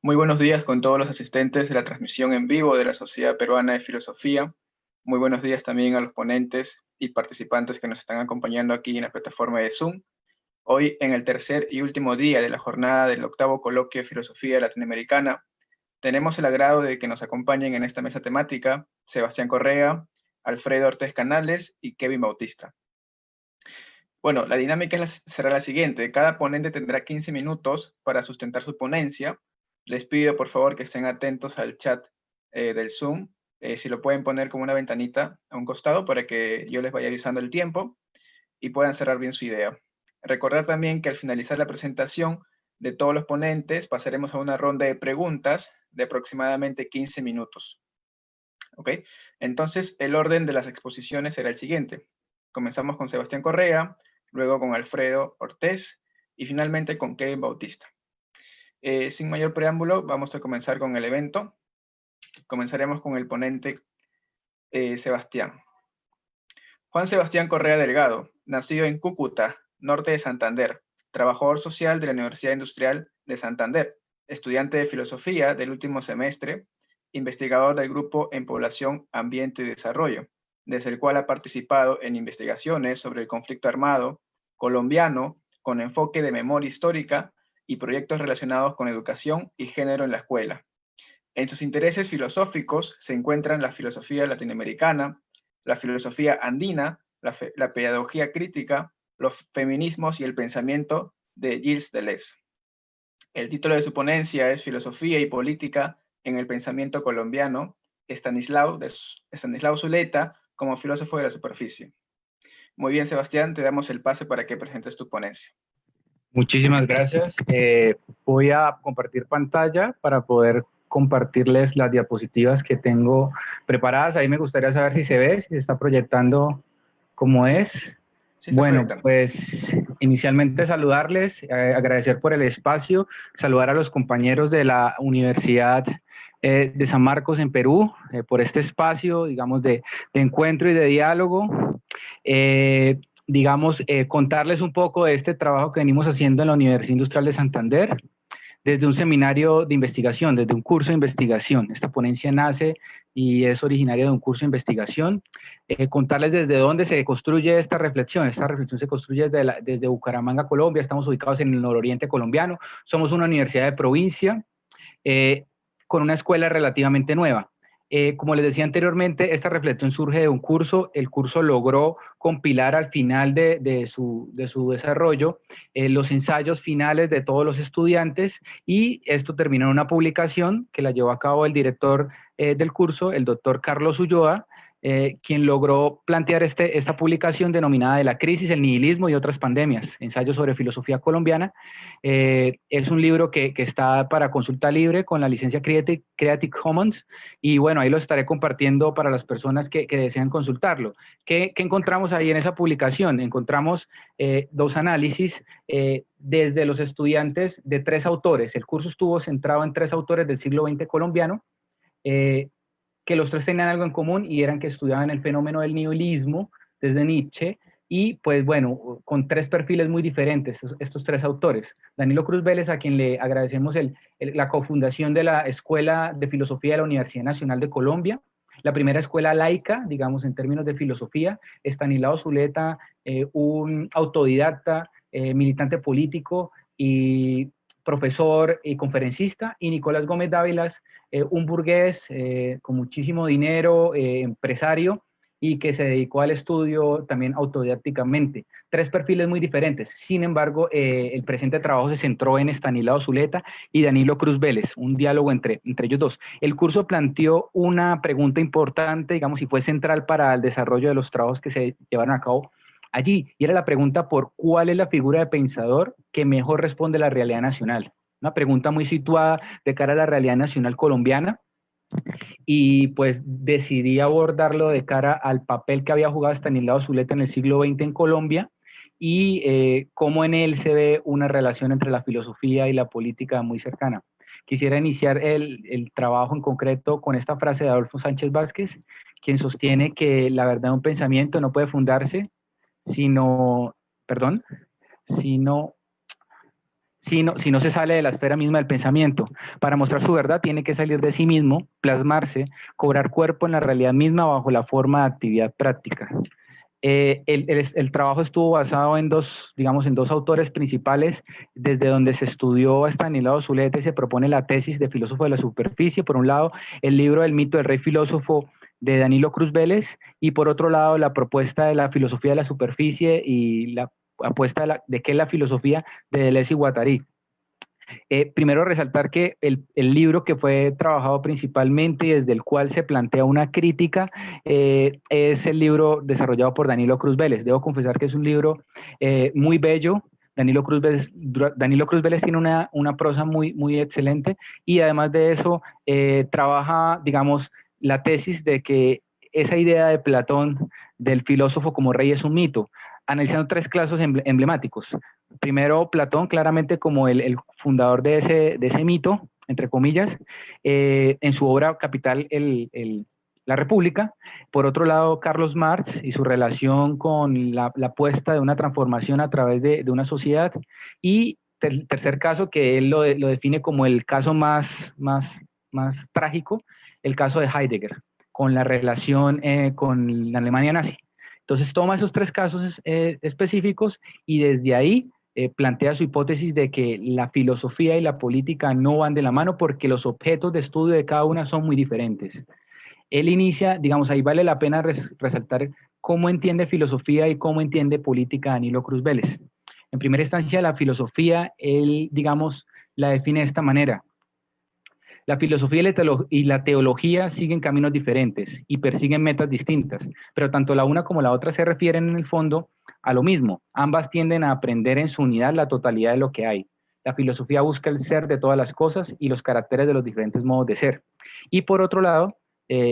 Muy buenos días con todos los asistentes de la transmisión en vivo de la Sociedad Peruana de Filosofía. Muy buenos días también a los ponentes y participantes que nos están acompañando aquí en la plataforma de Zoom. Hoy, en el tercer y último día de la jornada del octavo coloquio de Filosofía Latinoamericana, tenemos el agrado de que nos acompañen en esta mesa temática Sebastián Correa, Alfredo Ortiz Canales y Kevin Bautista. Bueno, la dinámica será la siguiente. Cada ponente tendrá 15 minutos para sustentar su ponencia. Les pido, por favor, que estén atentos al chat del Zoom. Si lo pueden poner como una ventanita a un costado para que yo les vaya avisando el tiempo y puedan cerrar bien su idea. Recordar también que al finalizar la presentación de todos los ponentes, pasaremos a una ronda de preguntas de aproximadamente 15 minutos. ¿Ok? Entonces, el orden de las exposiciones será el siguiente. Comenzamos con Sebastián Correa, luego con Alfredo Ortiz y finalmente con Kevin Bautista. Sin mayor preámbulo, vamos a comenzar con el evento. Comenzaremos con el ponente Sebastián. Juan Sebastián Correa Delgado, nacido en Cúcuta, norte de Santander, trabajador social de la Universidad Industrial de Santander, estudiante de filosofía del último semestre, investigador del grupo en Población, Ambiente y Desarrollo, desde el cual ha participado en investigaciones sobre el conflicto armado colombiano con enfoque de memoria histórica y proyectos relacionados con educación y género en la escuela. En sus intereses filosóficos se encuentran la filosofía latinoamericana, la filosofía andina, la pedagogía crítica, los feminismos y el pensamiento de Gilles Deleuze. El título de su ponencia es Filosofía y Política en el Pensamiento Colombiano, Estanislao Zuleta como filósofo de la superficie. Muy bien, Sebastián, te damos el pase para que presentes tu ponencia. Muchísimas gracias. Voy a compartir pantalla para poder compartirles las diapositivas que tengo preparadas. Ahí me gustaría saber si se ve, si se está proyectando como es. Sí, bueno, pues inicialmente saludarles, agradecer por el espacio, saludar a los compañeros de la Universidad de San Marcos en Perú, por este espacio, digamos, de encuentro y de diálogo. Contarles un poco de este trabajo que venimos haciendo en la Universidad Industrial de Santander, desde un seminario de investigación, desde un curso de investigación. Esta ponencia nace y es originaria de un curso de investigación. Contarles desde dónde se construye esta reflexión. Esta reflexión se construye desde Bucaramanga, Colombia. Estamos ubicados en el nororiente colombiano. Somos una universidad de provincia con una escuela relativamente nueva. Como les decía anteriormente, esta reflexión surge de un curso. El curso logró compilar al final de su desarrollo los ensayos finales de todos los estudiantes, y esto terminó en una publicación que la llevó a cabo el director del curso, el doctor Carlos Ulloa, quien logró plantear esta publicación denominada De la crisis, el nihilismo y otras pandemias, ensayos sobre filosofía colombiana. Es un libro que está para consulta libre con la licencia Creative Commons, y bueno, ahí lo estaré compartiendo para las personas que desean consultarlo. ¿Qué encontramos ahí en esa publicación? Encontramos dos análisis desde los estudiantes de tres autores. El curso estuvo centrado en tres autores del siglo XX colombiano, que los tres tenían algo en común, y eran que estudiaban el fenómeno del nihilismo desde Nietzsche, y pues bueno, con tres perfiles muy diferentes, estos tres autores. Danilo Cruz Vélez, a quien le agradecemos la cofundación de la Escuela de Filosofía de la Universidad Nacional de Colombia, la primera escuela laica, digamos, en términos de filosofía. Estanislao Zuleta, un autodidacta, militante político y profesor y conferencista, y Nicolás Gómez Dávilas, un burgués con muchísimo dinero, empresario, y que se dedicó al estudio también autodidácticamente. Tres perfiles muy diferentes. Sin embargo, el presente trabajo se centró en Estanislao Zuleta y Danilo Cruz Vélez, un diálogo entre ellos dos. El curso planteó una pregunta importante, digamos, y fue central para el desarrollo de los trabajos que se llevaron a cabo allí, y era la pregunta por cuál es la figura de pensador que mejor responde a la realidad nacional. Una pregunta muy situada de cara a la realidad nacional colombiana, y pues decidí abordarlo de cara al papel que había jugado Estanislao Zuleta en el siglo XX en Colombia, y cómo en él se ve una relación entre la filosofía y la política muy cercana. Quisiera iniciar el trabajo en concreto con esta frase de Adolfo Sánchez Vázquez, quien sostiene que la verdad de un pensamiento no puede fundarse sino si no se sale de la esfera misma del pensamiento. Para mostrar su verdad tiene que salir de sí mismo, plasmarse, cobrar cuerpo en la realidad misma bajo la forma de actividad práctica. El trabajo estuvo basado en digamos, en dos autores principales, desde donde se estudió a Estanislao Zuleta y se propone la tesis de filósofo de la superficie. Por un lado, el libro del mito del rey filósofo de Danilo Cruz Vélez, y por otro lado, la propuesta de la filosofía de la superficie y la apuesta de qué es la filosofía de Deleuze y Guattari. Primero resaltar que el libro que fue trabajado principalmente y desde el cual se plantea una crítica es el libro desarrollado por Danilo Cruz Vélez. Debo confesar que es un libro muy bello. Danilo Cruz Vélez tiene una prosa muy excelente, y además de eso trabaja, digamos, la tesis de que esa idea de Platón del filósofo como rey es un mito, analizando tres casos emblemáticos. Primero, Platón, claramente como el fundador de ese mito, entre comillas, en su obra capital, La República. Por otro lado, Carlos Marx y su relación con la apuesta de una transformación a través de una sociedad. Y tercer caso, que él lo define como el caso más trágico, el caso de Heidegger, con la relación con la Alemania nazi. Entonces toma esos tres casos específicos y desde ahí plantea su hipótesis de que la filosofía y la política no van de la mano porque los objetos de estudio de cada una son muy diferentes. Él inicia, digamos, ahí vale la pena resaltar cómo entiende filosofía y cómo entiende política Danilo Cruz Vélez. En primera instancia, la filosofía, él, digamos, la define de esta manera. La filosofía y la teología siguen caminos diferentes y persiguen metas distintas, pero tanto la una como la otra se refieren en el fondo a lo mismo. Ambas tienden a aprender en su unidad la totalidad de lo que hay. La filosofía busca el ser de todas las cosas y los caracteres de los diferentes modos de ser. Y por otro lado,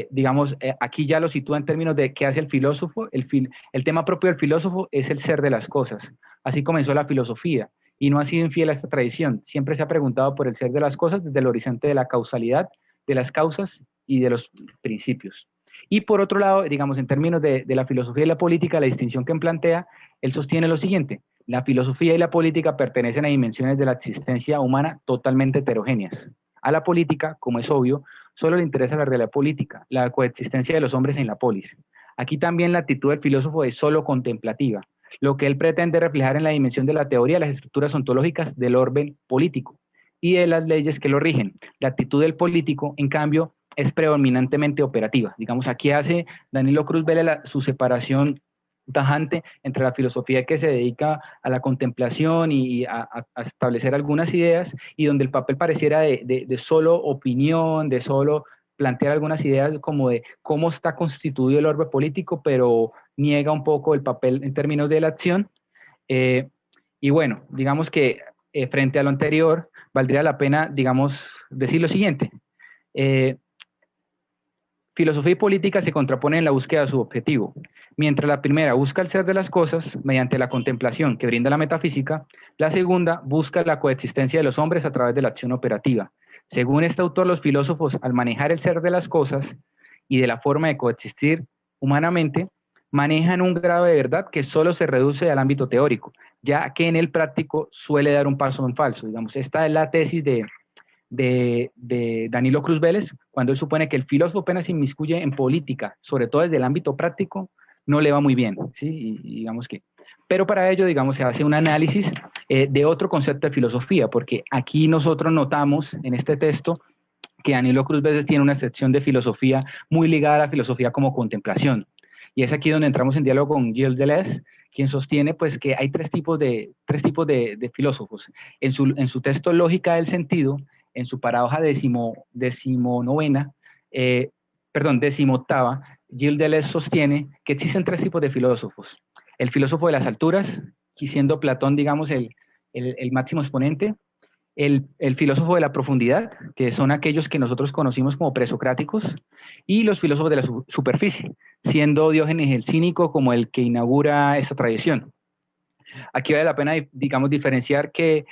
digamos, aquí ya lo sitúa en términos de qué hace el filósofo. El tema propio del filósofo es el ser de las cosas. Así comenzó la filosofía y no ha sido infiel a esta tradición. Siempre se ha preguntado por el ser de las cosas desde el horizonte de la causalidad, de las causas y de los principios. Y por otro lado, digamos, en términos de la filosofía y la política, la distinción que plantea, él sostiene lo siguiente: la filosofía y la política pertenecen a dimensiones de la existencia humana totalmente heterogéneas. A la política, como es obvio, solo le interesa la realidad política, la coexistencia de los hombres en la polis. Aquí también la actitud del filósofo es solo contemplativa, lo que él pretende reflejar en la dimensión de la teoría, las estructuras ontológicas del orden político y de las leyes que lo rigen. La actitud del político, en cambio, es predominantemente operativa. Digamos, aquí hace Danilo Cruz Vélez su separación tajante entre la filosofía que se dedica a la contemplación y a establecer algunas ideas, y donde el papel pareciera de solo opinión, de solo plantear algunas ideas como de cómo está constituido el orbe político, pero niega un poco el papel en términos de la acción. Y bueno, digamos que frente a lo anterior, valdría la pena, digamos, decir lo siguiente. Filosofía y política se contraponen en la búsqueda de su objetivo. Mientras la primera busca el ser de las cosas mediante la contemplación que brinda la metafísica, la segunda busca la coexistencia de los hombres a través de la acción operativa. Según este autor, los filósofos, al manejar el ser de las cosas y de la forma de coexistir humanamente, manejan un grado de verdad que solo se reduce al ámbito teórico, ya que en el práctico suele dar un paso en falso. Digamos, esta es la tesis de Danilo Cruz Vélez, cuando él supone que el filósofo apenas se inmiscuye en política, sobre todo desde el ámbito práctico, no le va muy bien, ¿sí? Y digamos que, pero para ello, digamos, se hace un análisis de otro concepto de filosofía, porque aquí nosotros notamos en este texto que Danilo Cruz Vélez tiene una sección de filosofía muy ligada a la filosofía como contemplación. Y es aquí donde entramos en diálogo con Gilles Deleuze, quien sostiene pues, que hay tres tipos de filósofos. En su texto Lógica del Sentido, en su paradoja decimoctava, Gilles Deleuze sostiene que existen tres tipos de filósofos. El filósofo de las alturas, siendo Platón, digamos, el máximo exponente. El filósofo de la profundidad, que son aquellos que nosotros conocimos como presocráticos, y los filósofos de la superficie, siendo Diógenes el cínico como el que inaugura esta tradición. Aquí vale la pena, digamos, diferenciar que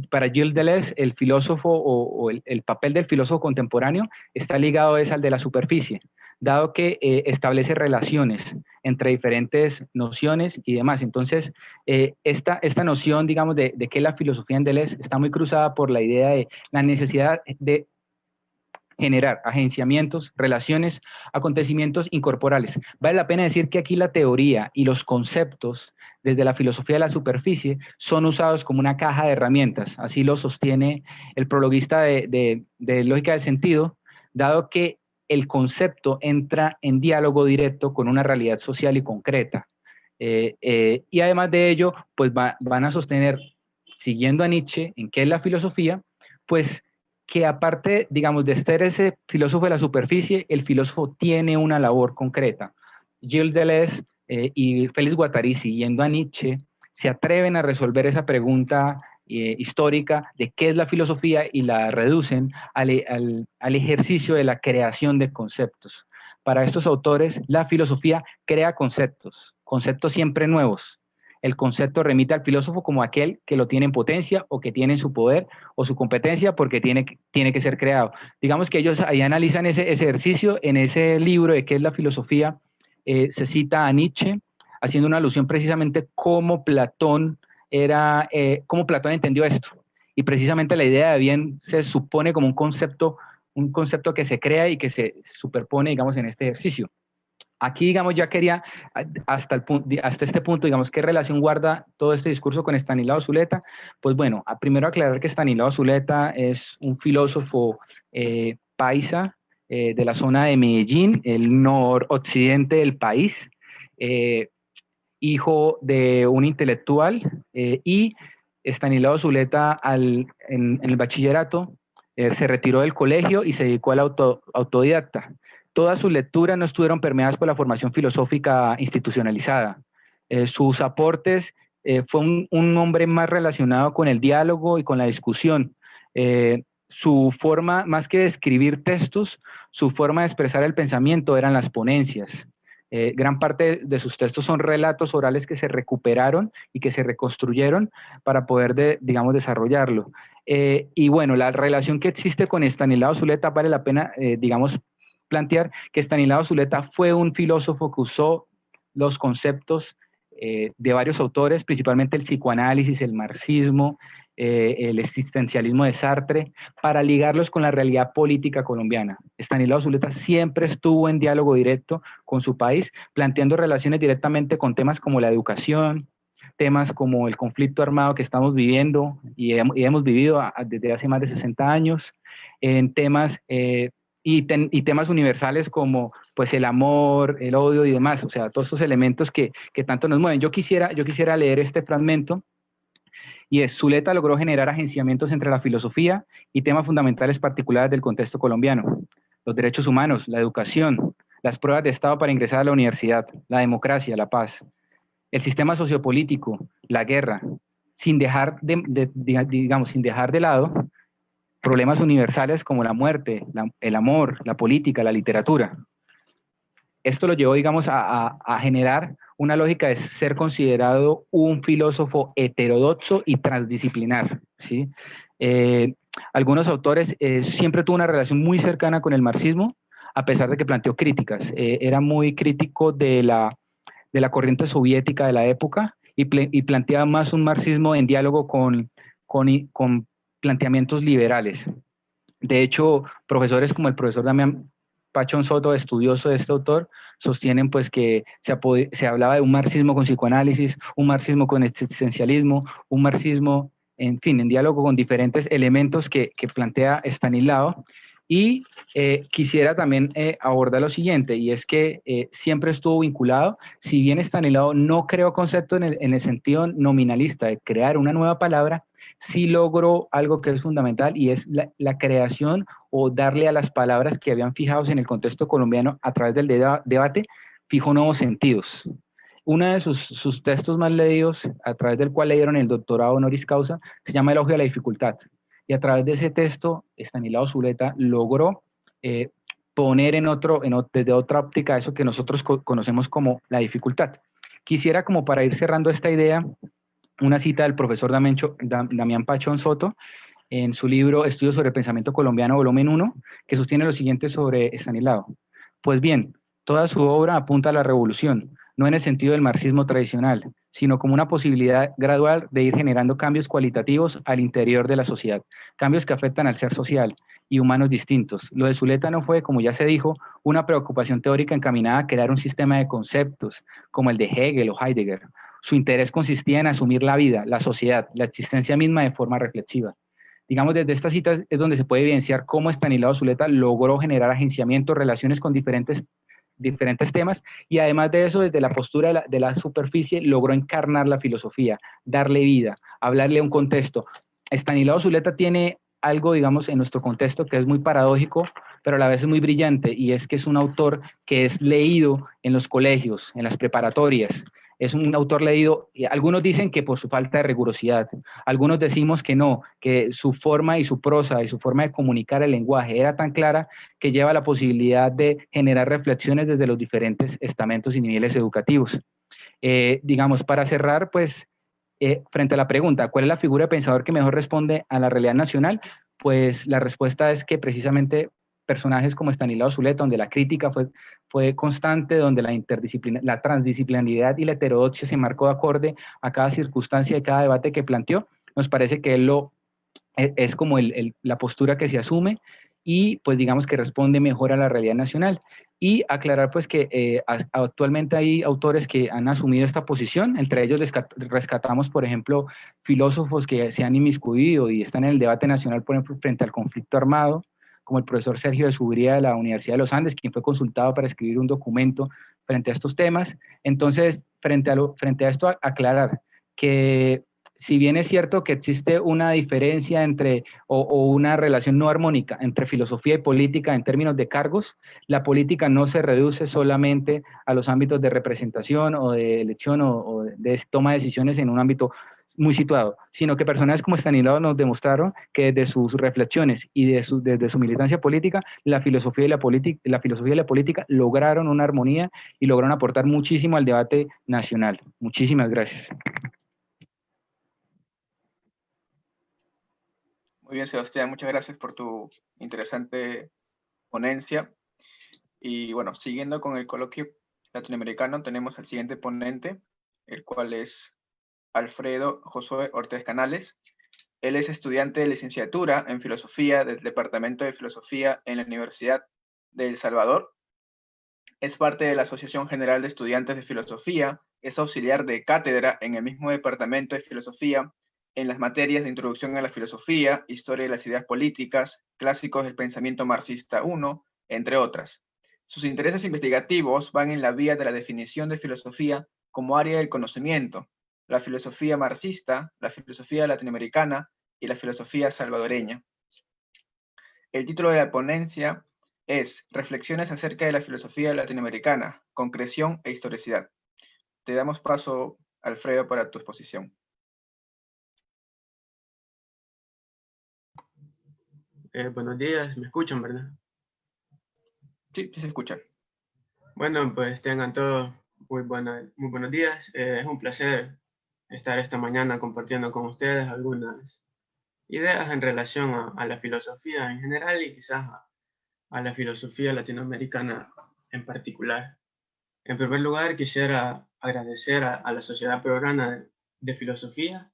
para Gilles Deleuze el filósofo o el papel del filósofo contemporáneo está ligado al de la superficie, dado que establece relaciones entre diferentes nociones y demás. Entonces, esta noción, digamos, de qué es la filosofía en Deleuze está muy cruzada por la idea de la necesidad de generar agenciamientos, relaciones, acontecimientos incorporales. Vale la pena decir que aquí la teoría y los conceptos desde la filosofía de la superficie son usados como una caja de herramientas. Así lo sostiene el prologuista de Lógica del Sentido, dado que el concepto entra en diálogo directo con una realidad social y concreta. Y además de ello, pues van a sostener, siguiendo a Nietzsche, en qué es la filosofía, pues que aparte, digamos, de ser ese filósofo de la superficie, el filósofo tiene una labor concreta. Gilles Deleuze y Félix Guattari, siguiendo a Nietzsche, se atreven a resolver esa pregunta histórica de qué es la filosofía y la reducen al ejercicio de la creación de conceptos. Para estos autores, la filosofía crea conceptos, conceptos siempre nuevos. El concepto remite al filósofo como aquel que lo tiene en potencia o que tiene en su poder o su competencia porque tiene que ser creado. Digamos que ellos ahí analizan ese ejercicio en ese libro de qué es la filosofía. Se cita a Nietzsche haciendo una alusión precisamente cómo Platón entendió esto. Y precisamente la idea de bien se supone como un concepto que se crea y que se superpone, digamos, en este ejercicio. Aquí, digamos, ya quería, hasta este punto, digamos, ¿qué relación guarda todo este discurso con Estanislao Zuleta? Pues bueno, primero aclarar que Estanislao Zuleta es un filósofo paisa de la zona de Medellín, el noroccidente del país, hijo de un intelectual, y Estanislao Zuleta en el bachillerato se retiró del colegio y se dedicó al autodidacta. Todas sus lecturas no estuvieron permeadas por la formación filosófica institucionalizada. Sus aportes fue un hombre más relacionado con el diálogo y con la discusión. Su forma, más que de escribir textos, su forma de expresar el pensamiento eran las ponencias. Gran parte de sus textos son relatos orales que se recuperaron y que se reconstruyeron para poder, digamos, desarrollarlo. Y bueno, la relación que existe con Estanislao Zuleta vale la pena, digamos, plantear que Estanislao Zuleta fue un filósofo que usó los conceptos de varios autores, principalmente el psicoanálisis, el marxismo, el existencialismo de Sartre, para ligarlos con la realidad política colombiana. Estanislao Zuleta siempre estuvo en diálogo directo con su país, planteando relaciones directamente con temas como la educación, temas como el conflicto armado que estamos viviendo y hemos vivido desde hace más de 60 años, en temas y temas universales como pues el amor, el odio y demás, o sea, todos estos elementos que tanto nos mueven. Yo quisiera leer este fragmento, y es: Zuleta logró generar agenciamientos entre la filosofía y temas fundamentales particulares del contexto colombiano: los derechos humanos, la educación, las pruebas de Estado para ingresar a la universidad, la democracia, la paz, el sistema sociopolítico, la guerra, sin dejar sin dejar de lado problemas universales como la muerte, el amor, la política, la literatura. Esto lo llevó, digamos, a generar una lógica de ser considerado un filósofo heterodoxo y transdisciplinar, ¿sí? Algunos autores siempre tuvo una relación muy cercana con el marxismo, a pesar de que planteó críticas. Era muy crítico de la corriente soviética de la época y planteaba más un marxismo en diálogo con planteamientos liberales. De hecho, profesores como el profesor Damián Pachón Soto, estudioso de este autor, sostienen pues que se hablaba de un marxismo con psicoanálisis, un marxismo con existencialismo, un marxismo, en fin, en diálogo con diferentes elementos que plantea Estanislao. Y quisiera también abordar lo siguiente, y es que siempre estuvo vinculado, si bien Estanislao no creó concepto en el sentido nominalista de crear una nueva palabra, sí logró algo que es fundamental, y es la creación o darle a las palabras que habían fijados en el contexto colombiano a través del debate, fijó nuevos sentidos. Uno de sus textos más leídos, a través del cual leyeron el doctorado honoris causa, se llama Elogio a la dificultad. Y a través de ese texto, Estanislao Zuleta logró poner desde otra óptica eso que nosotros conocemos como la dificultad. Quisiera, como para ir cerrando esta idea, una cita del profesor Damián Pachón Soto en su libro Estudios sobre el Pensamiento Colombiano, volumen 1, que sostiene lo siguiente sobre Estanislao. Pues bien, toda su obra apunta a la revolución, no en el sentido del marxismo tradicional, sino como una posibilidad gradual de ir generando cambios cualitativos al interior de la sociedad, cambios que afectan al ser social y humanos distintos. Lo de Zuleta no fue, como ya se dijo, una preocupación teórica encaminada a crear un sistema de conceptos como el de Hegel o Heidegger. Su interés consistía en asumir la vida, la sociedad, la existencia misma de forma reflexiva. Digamos, desde estas citas es donde se puede evidenciar cómo Estanislao Zuleta logró generar agenciamiento, relaciones con diferentes temas, y además de eso, desde la postura de la superficie, logró encarnar la filosofía, darle vida, hablarle a un contexto. Estanislao Zuleta tiene algo, digamos, en nuestro contexto que es muy paradójico, pero a la vez es muy brillante, y es que es un autor que es leído en los colegios, en las preparatorias. Es un autor leído, y algunos dicen que por su falta de rigurosidad, algunos decimos que no, que su forma y su prosa y su forma de comunicar el lenguaje era tan clara que lleva la posibilidad de generar reflexiones desde los diferentes estamentos y niveles educativos. Digamos, para cerrar, pues, frente a la pregunta, ¿cuál es la figura de pensador que mejor responde a la realidad nacional? Pues la respuesta es que precisamente personajes como Estanislao Zuleta, donde la crítica fue constante, donde la transdisciplinariedad y la heterodoxia se marcó de acorde a cada circunstancia y cada debate que planteó, nos parece que es como la postura que se asume y pues digamos que responde mejor a la realidad nacional. Y aclarar pues que actualmente hay autores que han asumido esta posición, entre ellos rescatamos por ejemplo filósofos que se han inmiscuido y están en el debate nacional, por ejemplo, frente al conflicto armado, como el profesor Sergio de Subría de la Universidad de los Andes, quien fue consultado para escribir un documento frente a estos temas. Entonces, frente a esto, aclarar que si bien es cierto que existe una diferencia entre o una relación no armónica entre filosofía y política en términos de cargos, la política no se reduce solamente a los ámbitos de representación o de elección o de toma de decisiones en un ámbito muy situado, sino que personas como Stanislao nos demostraron que desde sus reflexiones y desde su militancia política, la filosofía y la política lograron una armonía y lograron aportar muchísimo al debate nacional. Muchísimas gracias. Muy bien, Sebastián, muchas gracias por tu interesante ponencia. Y bueno, siguiendo con el coloquio latinoamericano, tenemos al siguiente ponente, el cual es Alfredo Josué Ortiz Canales. Él es estudiante de licenciatura en Filosofía del Departamento de Filosofía en la Universidad de El Salvador. Es parte de la Asociación General de Estudiantes de Filosofía, es auxiliar de cátedra en el mismo Departamento de Filosofía en las materias de Introducción a la Filosofía, Historia de las Ideas Políticas, Clásicos del Pensamiento Marxista 1, entre otras. Sus intereses investigativos van en la vía de la definición de filosofía como área del conocimiento, la filosofía marxista, la filosofía latinoamericana y la filosofía salvadoreña. El título de la ponencia es Reflexiones acerca de la filosofía latinoamericana, concreción e historicidad. Te damos paso, Alfredo, para tu exposición. Buenos días, ¿me escuchan, verdad? Sí, sí se escucha. Bueno, pues tengan todos muy buenos días. Es un placer estar esta mañana compartiendo con ustedes algunas ideas en relación a la filosofía en general y quizás a la filosofía latinoamericana en particular. En primer lugar, quisiera agradecer a la Sociedad Peruana de Filosofía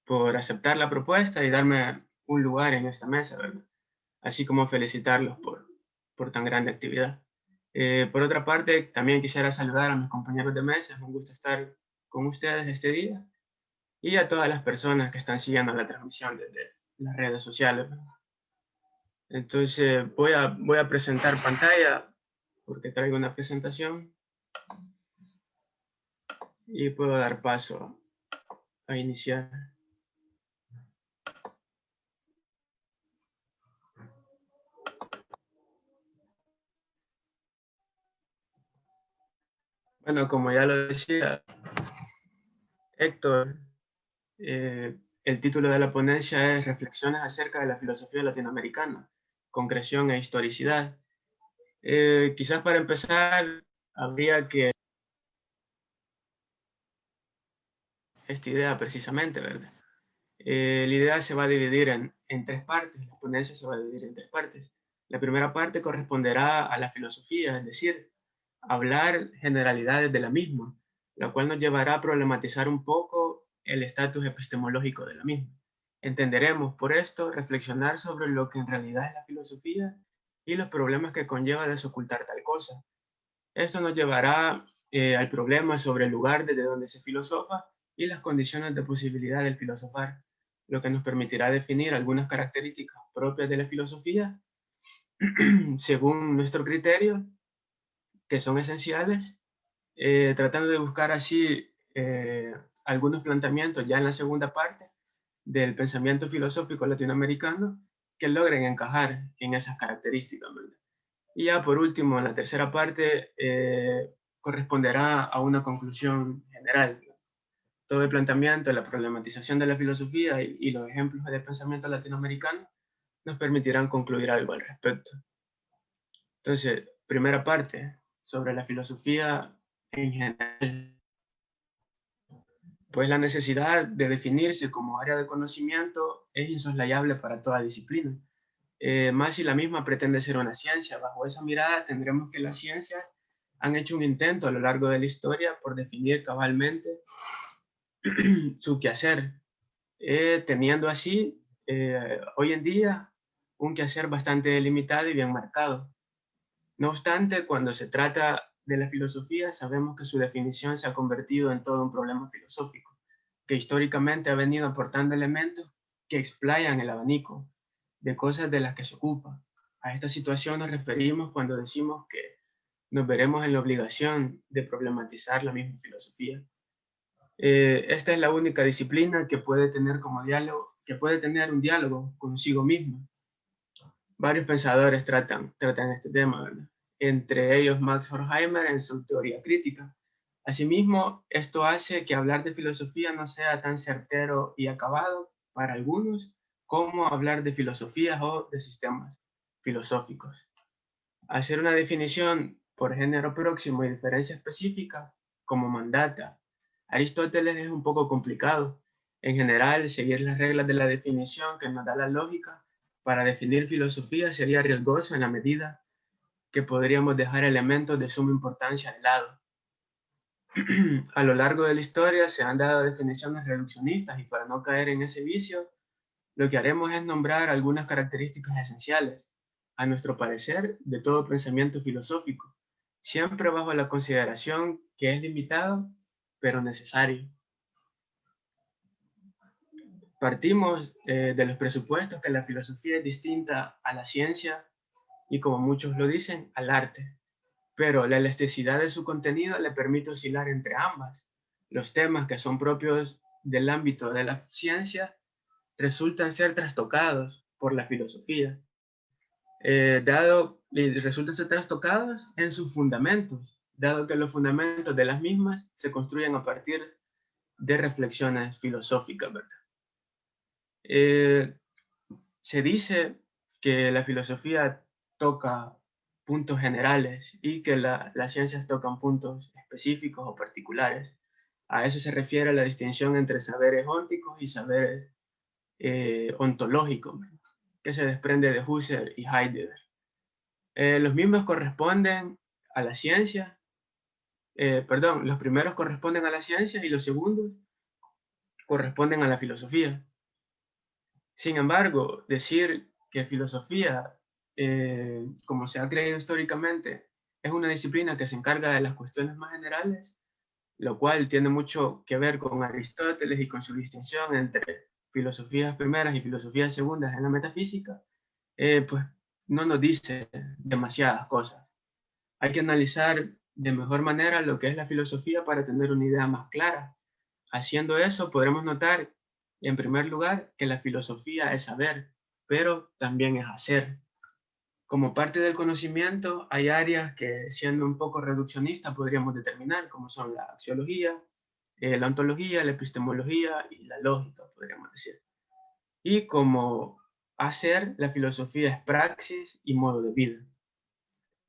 por aceptar la propuesta y darme un lugar en esta mesa, ¿verdad? Así como felicitarlos por tan grande actividad. Por otra parte, también quisiera saludar a mis compañeros de mesa, es un gusto estar con ustedes este día, y a todas las personas que están siguiendo la transmisión desde las redes sociales, ¿verdad? Entonces voy a presentar pantalla porque traigo una presentación y puedo dar paso a iniciar. Bueno, como ya lo decía Héctor, el título de la ponencia es Reflexiones acerca de la filosofía latinoamericana, concreción e historicidad. Quizás para empezar, habría que esta idea precisamente, ¿verdad? La idea se va a dividir en tres partes, la ponencia se va a dividir en tres partes. La primera parte corresponderá a la filosofía, es decir, hablar generalidades de la misma, lo cual nos llevará a problematizar un poco el estatus epistemológico de la misma. Entenderemos por esto reflexionar sobre lo que en realidad es la filosofía y los problemas que conlleva desocultar tal cosa. Esto nos llevará al problema sobre el lugar desde donde se filosofa y las condiciones de posibilidad del filosofar, lo que nos permitirá definir algunas características propias de la filosofía según nuestro criterio, que son esenciales, tratando de buscar así algunos planteamientos ya en la segunda parte del pensamiento filosófico latinoamericano que logren encajar en esas características, ¿verdad? Y ya por último, en la tercera parte, corresponderá a una conclusión general. Todo el planteamiento, la problematización de la filosofía y los ejemplos de pensamiento latinoamericano nos permitirán concluir algo al respecto. Entonces, primera parte, sobre la filosofía en general. Pues la necesidad de definirse como área de conocimiento es insoslayable para toda disciplina. Más si la misma pretende ser una ciencia. Bajo esa mirada tendremos que las ciencias han hecho un intento a lo largo de la historia por definir cabalmente su quehacer, teniendo así hoy en día un quehacer bastante delimitado y bien marcado. No obstante, cuando se trata de la filosofía, sabemos que su definición se ha convertido en todo un problema filosófico, que históricamente ha venido aportando elementos que explayan el abanico de cosas de las que se ocupa. A esta situación nos referimos cuando decimos que nos veremos en la obligación de problematizar la misma filosofía. Esta es la única disciplina que puede tener como diálogo, que puede tener un diálogo consigo misma. Varios pensadores tratan este tema, ¿verdad? Entre ellos Max Horkheimer en su teoría crítica. Asimismo, esto hace que hablar de filosofía no sea tan certero y acabado para algunos como hablar de filosofías o de sistemas filosóficos. Hacer una definición por género próximo y diferencia específica, como mandata Aristóteles, es un poco complicado. En general, seguir las reglas de la definición que nos da la lógica para definir filosofía sería riesgoso en la medida que podríamos dejar elementos de suma importancia de lado. A lo largo de la historia se han dado definiciones reduccionistas y para no caer en ese vicio, lo que haremos es nombrar algunas características esenciales, a nuestro parecer, de todo pensamiento filosófico, siempre bajo la consideración que es limitado, pero necesario. Partimos de los presupuestos que la filosofía es distinta a la ciencia y, como muchos lo dicen, al arte, pero la elasticidad de su contenido le permite oscilar entre ambas. Los temas que son propios del ámbito de la ciencia resultan ser trastocados por la filosofía, resultan ser trastocados en sus fundamentos, dado que los fundamentos de las mismas se construyen a partir de reflexiones filosóficas, ¿verdad? Se dice que la filosofía toca puntos generales y que las ciencias tocan puntos específicos o particulares. A eso se refiere la distinción entre saberes ónticos y saberes ontológicos, que se desprende de Husserl y Heidegger. Los mismos corresponden a la ciencia, los primeros corresponden a la ciencia y los segundos corresponden a la filosofía. Sin embargo, decir que filosofía, como se ha creído históricamente, es una disciplina que se encarga de las cuestiones más generales, lo cual tiene mucho que ver con Aristóteles y con su distinción entre filosofías primeras y filosofías segundas en la metafísica, pues no nos dice demasiadas cosas. Hay que analizar de mejor manera lo que es la filosofía para tener una idea más clara. Haciendo eso, podremos notar, en primer lugar, que la filosofía es saber, pero también es hacer. Como parte del conocimiento, hay áreas que, siendo un poco reduccionistas, podríamos determinar, como son la axiología, la ontología, la epistemología y la lógica, podríamos decir. Y como hacer, la filosofía es praxis y modo de vida.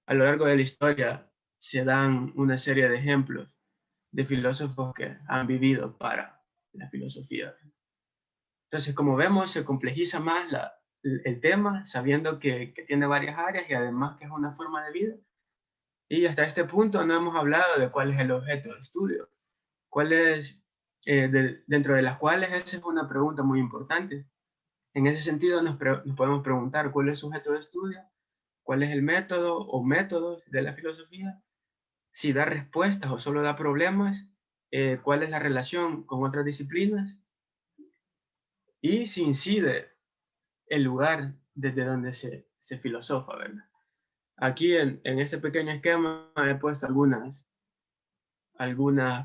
A lo largo de la historia se dan una serie de ejemplos de filósofos que han vivido para la filosofía. Entonces, como vemos, se complejiza más el tema, sabiendo que tiene varias áreas y además que es una forma de vida. Y hasta este punto no hemos hablado de cuál es el objeto de estudio, cuál es, dentro de las cuales esa es una pregunta muy importante. En ese sentido nos podemos preguntar cuál es su objeto de estudio, cuál es el método o métodos de la filosofía, si da respuestas o solo da problemas, cuál es la relación con otras disciplinas y si incide el lugar desde donde se filosofa, ¿verdad? Aquí en este pequeño esquema he puesto algunas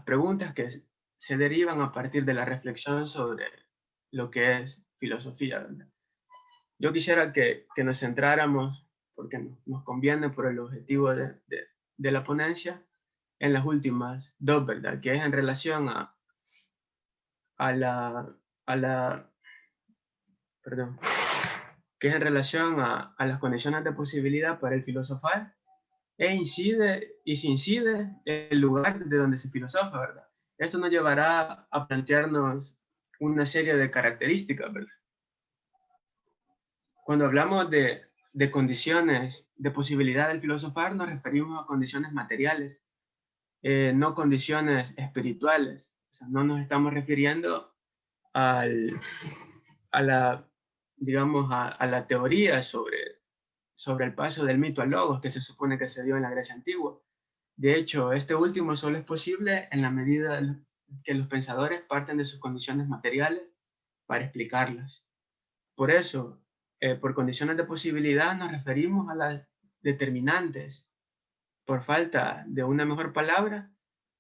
preguntas que se derivan a partir de la reflexión sobre lo que es filosofía, ¿verdad? Yo quisiera que nos centráramos, porque nos conviene por el objetivo de la ponencia, en las últimas dos, ¿verdad? Que es en relación perdón, que es en relación a las condiciones de posibilidad para el filosofar, si incide el lugar de donde se filosofa, ¿verdad? Esto nos llevará a plantearnos una serie de características, ¿verdad? Cuando hablamos de condiciones de posibilidad del filosofar, nos referimos a condiciones materiales, no condiciones espirituales. O sea, no nos estamos refiriendo a la teoría sobre el paso del mito al logos, que se supone que se dio en la Grecia antigua. De hecho, este último solo es posible en la medida que los pensadores parten de sus condiciones materiales para explicarlas. Por eso, por condiciones de posibilidad nos referimos a las determinantes, por falta de una mejor palabra,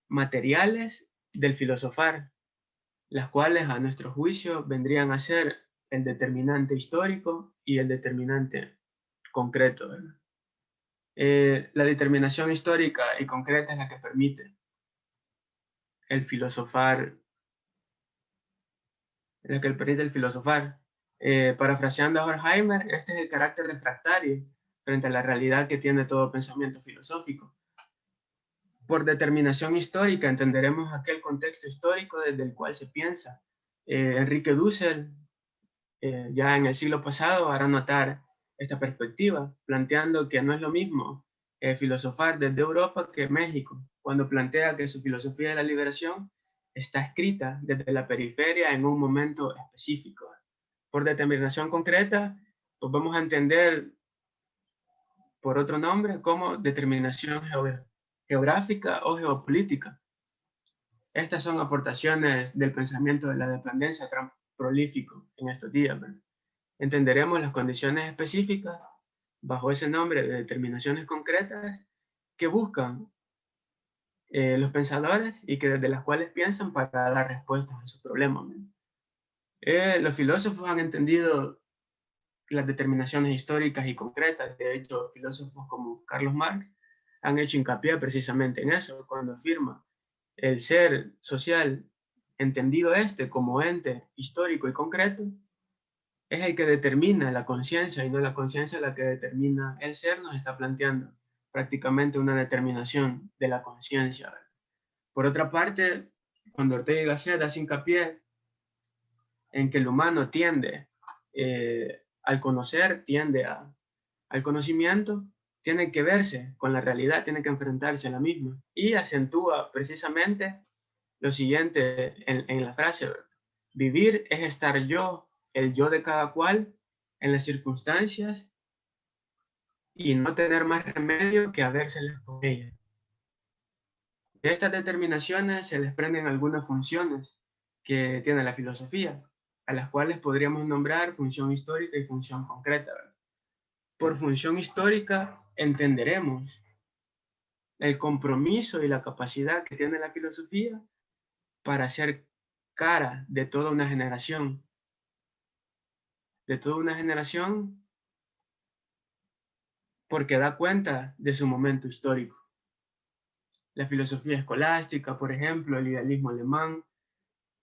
materiales del filosofar, las cuales a nuestro juicio vendrían a ser el determinante histórico y el determinante concreto, ¿verdad? La determinación histórica y concreta es la que permite el filosofar, parafraseando a Horkheimer, este es el carácter refractario frente a la realidad que tiene todo pensamiento filosófico. Por determinación histórica entenderemos aquel contexto histórico desde el cual se piensa. Enrique Dussel, ya en el siglo pasado, hará notar esta perspectiva, planteando que no es lo mismo filosofar desde Europa que México, cuando plantea que su filosofía de la liberación está escrita desde la periferia en un momento específico. Por determinación concreta, pues vamos a entender por otro nombre como determinación geográfica o geopolítica. Estas son aportaciones del pensamiento de la dependencia prolífico en estos días, ¿verdad? Entenderemos las condiciones específicas bajo ese nombre de determinaciones concretas que buscan los pensadores y que desde las cuales piensan para dar respuestas a sus problemas. Los filósofos han entendido las determinaciones históricas y concretas. De hecho, filósofos como Carlos Marx han hecho hincapié precisamente en eso, cuando afirma el ser social, entendido como ente histórico y concreto, es el que determina la conciencia y no la conciencia la que determina el ser. Nos está planteando prácticamente una determinación de la conciencia. Por otra parte, cuando Ortega y Gasset hace hincapié en que el humano tiende al conocer, tiende al conocimiento, tiene que verse con la realidad, tiene que enfrentarse a la misma. Y acentúa precisamente lo siguiente en la frase: vivir es estar yo, el yo de cada cual, en las circunstancias y no tener más remedio que habérselas con ellas. De estas determinaciones se desprenden algunas funciones que tiene la filosofía, a las cuales podríamos nombrar función histórica y función concreta, ¿verdad? Por función histórica entenderemos el compromiso y la capacidad que tiene la filosofía para hacer cara de toda una generación. Porque da cuenta de su momento histórico. La filosofía escolástica, por ejemplo, el idealismo alemán,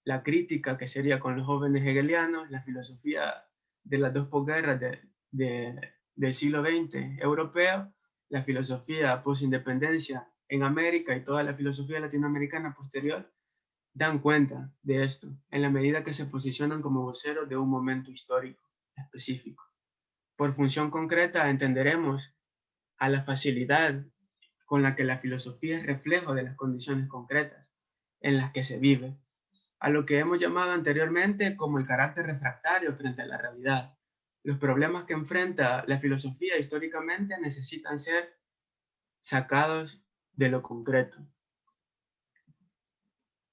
la crítica, que sería con los jóvenes hegelianos, la filosofía de las dos posguerras del siglo XX europeo, la filosofía posindependencia en América y toda la filosofía latinoamericana posterior, dan cuenta de esto en la medida que se posicionan como voceros de un momento histórico específico. Por función concreta entenderemos a la facilidad con la que la filosofía es reflejo de las condiciones concretas en las que se vive, a lo que hemos llamado anteriormente como el carácter refractario frente a la realidad. Los problemas que enfrenta la filosofía históricamente necesitan ser sacados de lo concreto.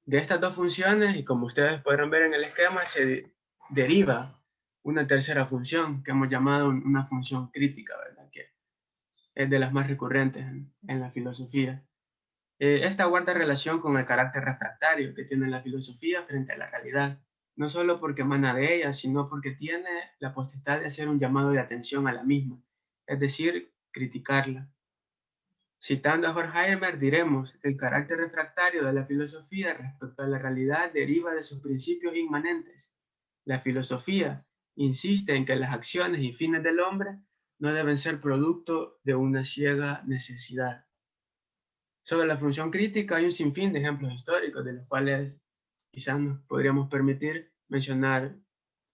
De estas dos funciones, y como ustedes podrán ver en el esquema, se deriva una tercera función que hemos llamado una función crítica, ¿verdad? Que es de las más recurrentes en la filosofía. Esta guarda relación con el carácter refractario que tiene la filosofía frente a la realidad, no solo porque emana de ella, sino porque tiene la potestad de hacer un llamado de atención a la misma, es decir, criticarla. Citando a Horkheimer, diremos, el carácter refractario de la filosofía respecto a la realidad deriva de sus principios inmanentes. La filosofía insiste en que las acciones y fines del hombre no deben ser producto de una ciega necesidad. Sobre la función crítica hay un sinfín de ejemplos históricos, de los cuales quizás nos podríamos permitir mencionar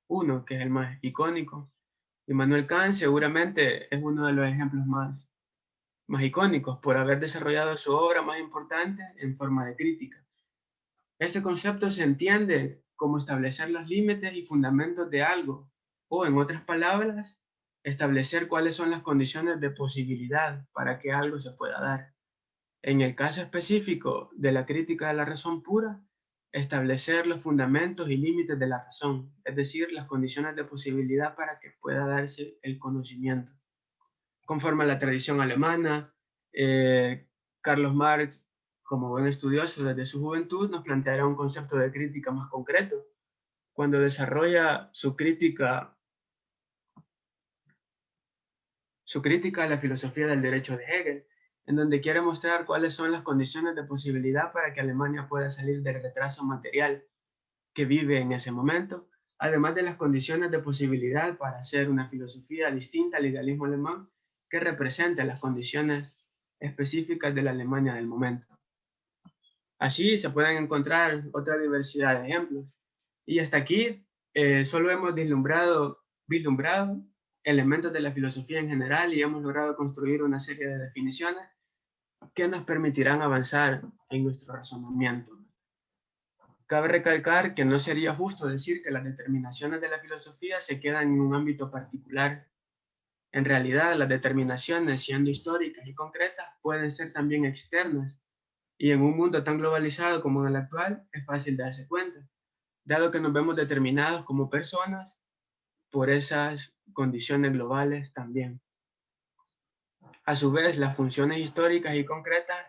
uno, que es el más icónico. Immanuel Kant seguramente es uno de los ejemplos más icónicos por haber desarrollado su obra más importante en forma de crítica. Este concepto se entiende como establecer los límites y fundamentos de algo, o en otras palabras, establecer cuáles son las condiciones de posibilidad para que algo se pueda dar. En el caso específico de la crítica de la razón pura, establecer los fundamentos y límites de la razón, es decir, las condiciones de posibilidad para que pueda darse el conocimiento. Conforme a la tradición alemana, Carlos Marx, como buen estudioso desde su juventud, nos planteará un concepto de crítica más concreto, cuando desarrolla su crítica a la filosofía del derecho de Hegel, en donde quiere mostrar cuáles son las condiciones de posibilidad para que Alemania pueda salir del retraso material que vive en ese momento, además de las condiciones de posibilidad para hacer una filosofía distinta al idealismo alemán que represente las condiciones específicas de la Alemania del momento. Así se pueden encontrar otra diversidad de ejemplos. Y hasta aquí solo hemos vislumbrado elementos de la filosofía en general y hemos logrado construir una serie de definiciones que nos permitirán avanzar en nuestro razonamiento. Cabe recalcar que no sería justo decir que las determinaciones de la filosofía se quedan en un ámbito particular. En realidad, las determinaciones, siendo históricas y concretas, pueden ser también externas, y en un mundo tan globalizado como en el actual, es fácil darse cuenta, dado que nos vemos determinados como personas por esas condiciones globales también. A su vez, las funciones históricas y concretas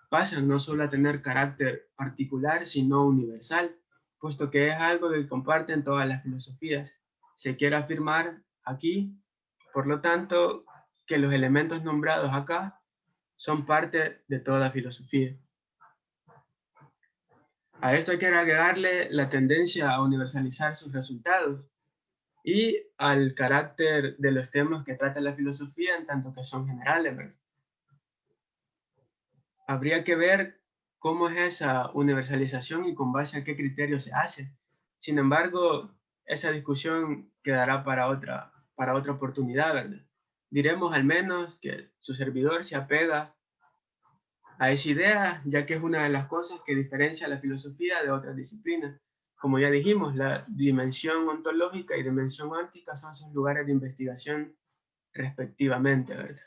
pasan no solo a tener carácter particular, sino universal, puesto que es algo que comparten todas las filosofías. Se quiere afirmar aquí, por lo tanto, que los elementos nombrados acá son parte de toda filosofía. A esto hay que agregarle la tendencia a universalizar sus resultados y al carácter de los temas que trata la filosofía en tanto que son generales, ¿verdad? Habría que ver cómo es esa universalización y con base a qué criterio se hace. Sin embargo, esa discusión quedará para otra oportunidad, ¿verdad? Diremos al menos que su servidor se apega a esa idea, ya que es una de las cosas que diferencia la filosofía de otras disciplinas. Como ya dijimos, la dimensión ontológica y dimensión óntica son sus lugares de investigación respectivamente, ¿verdad?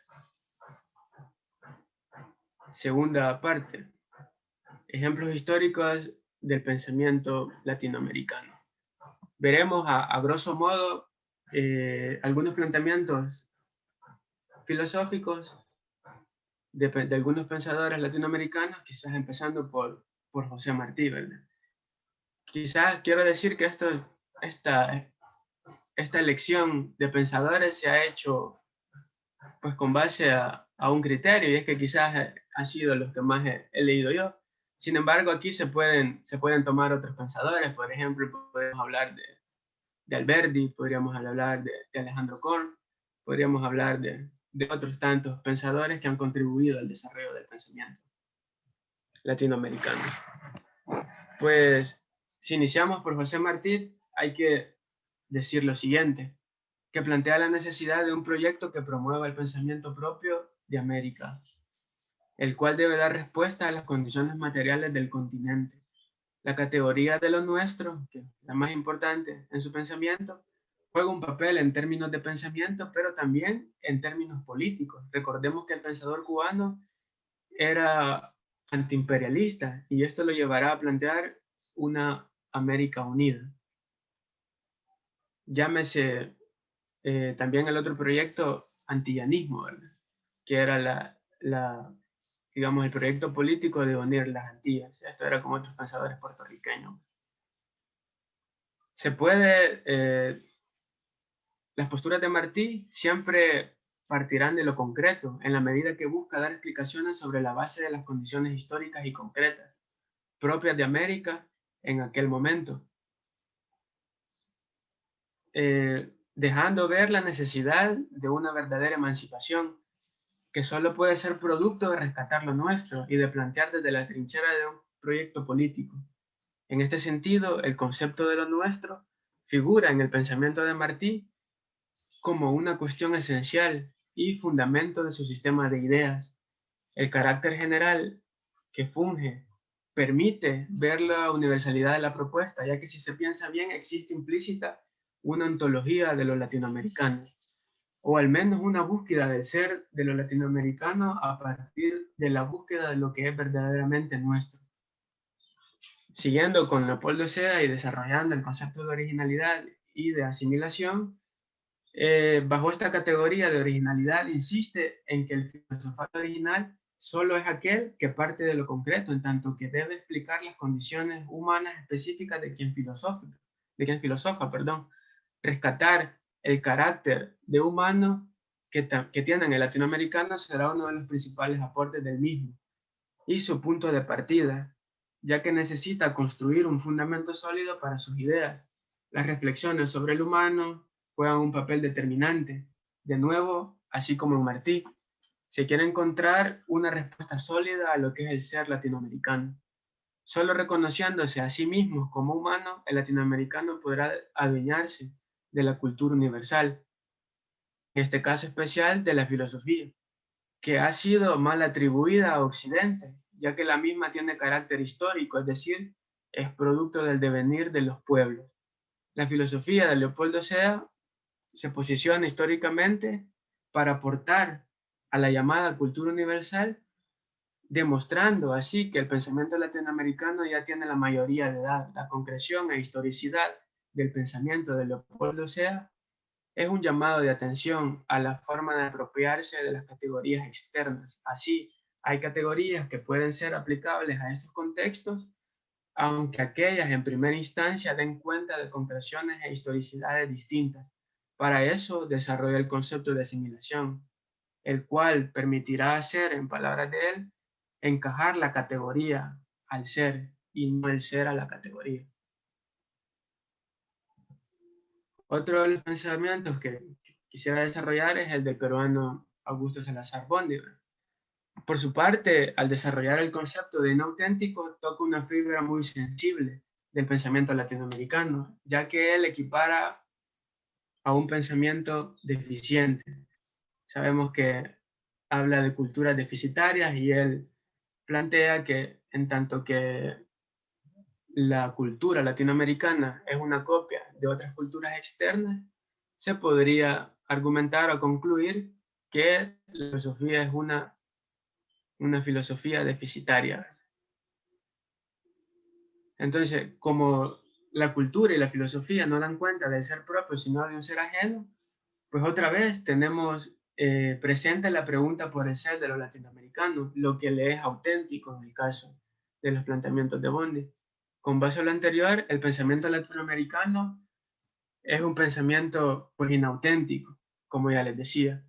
Segunda parte. Ejemplos históricos del pensamiento latinoamericano. Veremos a grosso modo algunos planteamientos filosóficos de algunos pensadores latinoamericanos, quizás empezando por José Martí, ¿verdad? Quizás quiero decir que esta elección de pensadores se ha hecho pues con base a un criterio, y es que quizás ha sido los que más he leído yo. Sin embargo, aquí se pueden tomar otros pensadores. Por ejemplo, podemos hablar de Alberti, podríamos hablar de Alejandro Korn, podríamos hablar de otros tantos pensadores que han contribuido al desarrollo del pensamiento latinoamericano. Pues, si iniciamos por José Martí, hay que decir lo siguiente, que plantea la necesidad de un proyecto que promueva el pensamiento propio de América, el cual debe dar respuesta a las condiciones materiales del continente. La categoría de lo nuestro, que es la más importante en su pensamiento, juega un papel en términos de pensamiento, pero también en términos políticos. Recordemos que el pensador cubano era antiimperialista y esto lo llevará a plantear una América unida. Llámese también el otro proyecto antillanismo, ¿verdad? Que era digamos, el proyecto político de unir las Antillas. Esto era con otros pensadores puertorriqueños. Las posturas de Martí siempre partirán de lo concreto, en la medida que busca dar explicaciones sobre la base de las condiciones históricas y concretas, propias de América en aquel momento, dejando ver la necesidad de una verdadera emancipación, que solo puede ser producto de rescatar lo nuestro y de plantear desde la trinchera de un proyecto político. En este sentido, el concepto de lo nuestro figura en el pensamiento de Martí como una cuestión esencial y fundamento de su sistema de ideas. El carácter general que funge permite ver la universalidad de la propuesta, ya que si se piensa bien, existe implícita una ontología de los latinoamericanos, o al menos una búsqueda del ser de los latinoamericanos a partir de la búsqueda de lo que es verdaderamente nuestro. Siguiendo con Leopoldo Sea y desarrollando el concepto de originalidad y de asimilación, bajo esta categoría de originalidad insiste en que el filosofal original solo es aquel que parte de lo concreto, en tanto que debe explicar las condiciones humanas específicas de quien filosofa, rescatar el carácter de humano que tienen el latinoamericano será uno de los principales aportes del mismo y su punto de partida, ya que necesita construir un fundamento sólido para sus ideas. Las reflexiones sobre el humano juegan un papel determinante, de nuevo, así como en Martí. Se quiere encontrar una respuesta sólida a lo que es el ser latinoamericano. Solo reconociéndose a sí mismo como humano, el latinoamericano podrá adueñarse de la cultura universal, en este caso especial de la filosofía, que ha sido mal atribuida a Occidente, ya que la misma tiene carácter histórico, es decir, es producto del devenir de los pueblos. La filosofía de Leopoldo Sea se posiciona históricamente para aportar a la llamada cultura universal, demostrando así que el pensamiento latinoamericano ya tiene la mayoría de edad. La concreción e historicidad del pensamiento de Leopoldo Sea es un llamado de atención a la forma de apropiarse de las categorías externas. Así, hay categorías que pueden ser aplicables a estos contextos, aunque aquellas en primera instancia den cuenta de concreciones e historicidades distintas. Para eso desarrolla el concepto de asimilación, el cual permitirá hacer, en palabras de él, encajar la categoría al ser y no el ser a la categoría. Otro de los pensamientos que quisiera desarrollar es el del peruano Augusto Salazar Bondy. Por su parte, al desarrollar el concepto de inauténtico, toca una fibra muy sensible del pensamiento latinoamericano, ya que él equipara a un pensamiento deficiente. Sabemos que habla de culturas deficitarias y él plantea que en tanto que la cultura latinoamericana es una copia de otras culturas externas, se podría argumentar o concluir que la filosofía es una filosofía deficitaria. Entonces, como la cultura y la filosofía no dan cuenta del ser propio, sino de un ser ajeno, pues otra vez tenemos presente la pregunta por el ser de los latinoamericanos, lo que le es auténtico en el caso de los planteamientos de Bondy. Con base a lo anterior, el pensamiento latinoamericano es un pensamiento pues inauténtico, como ya les decía.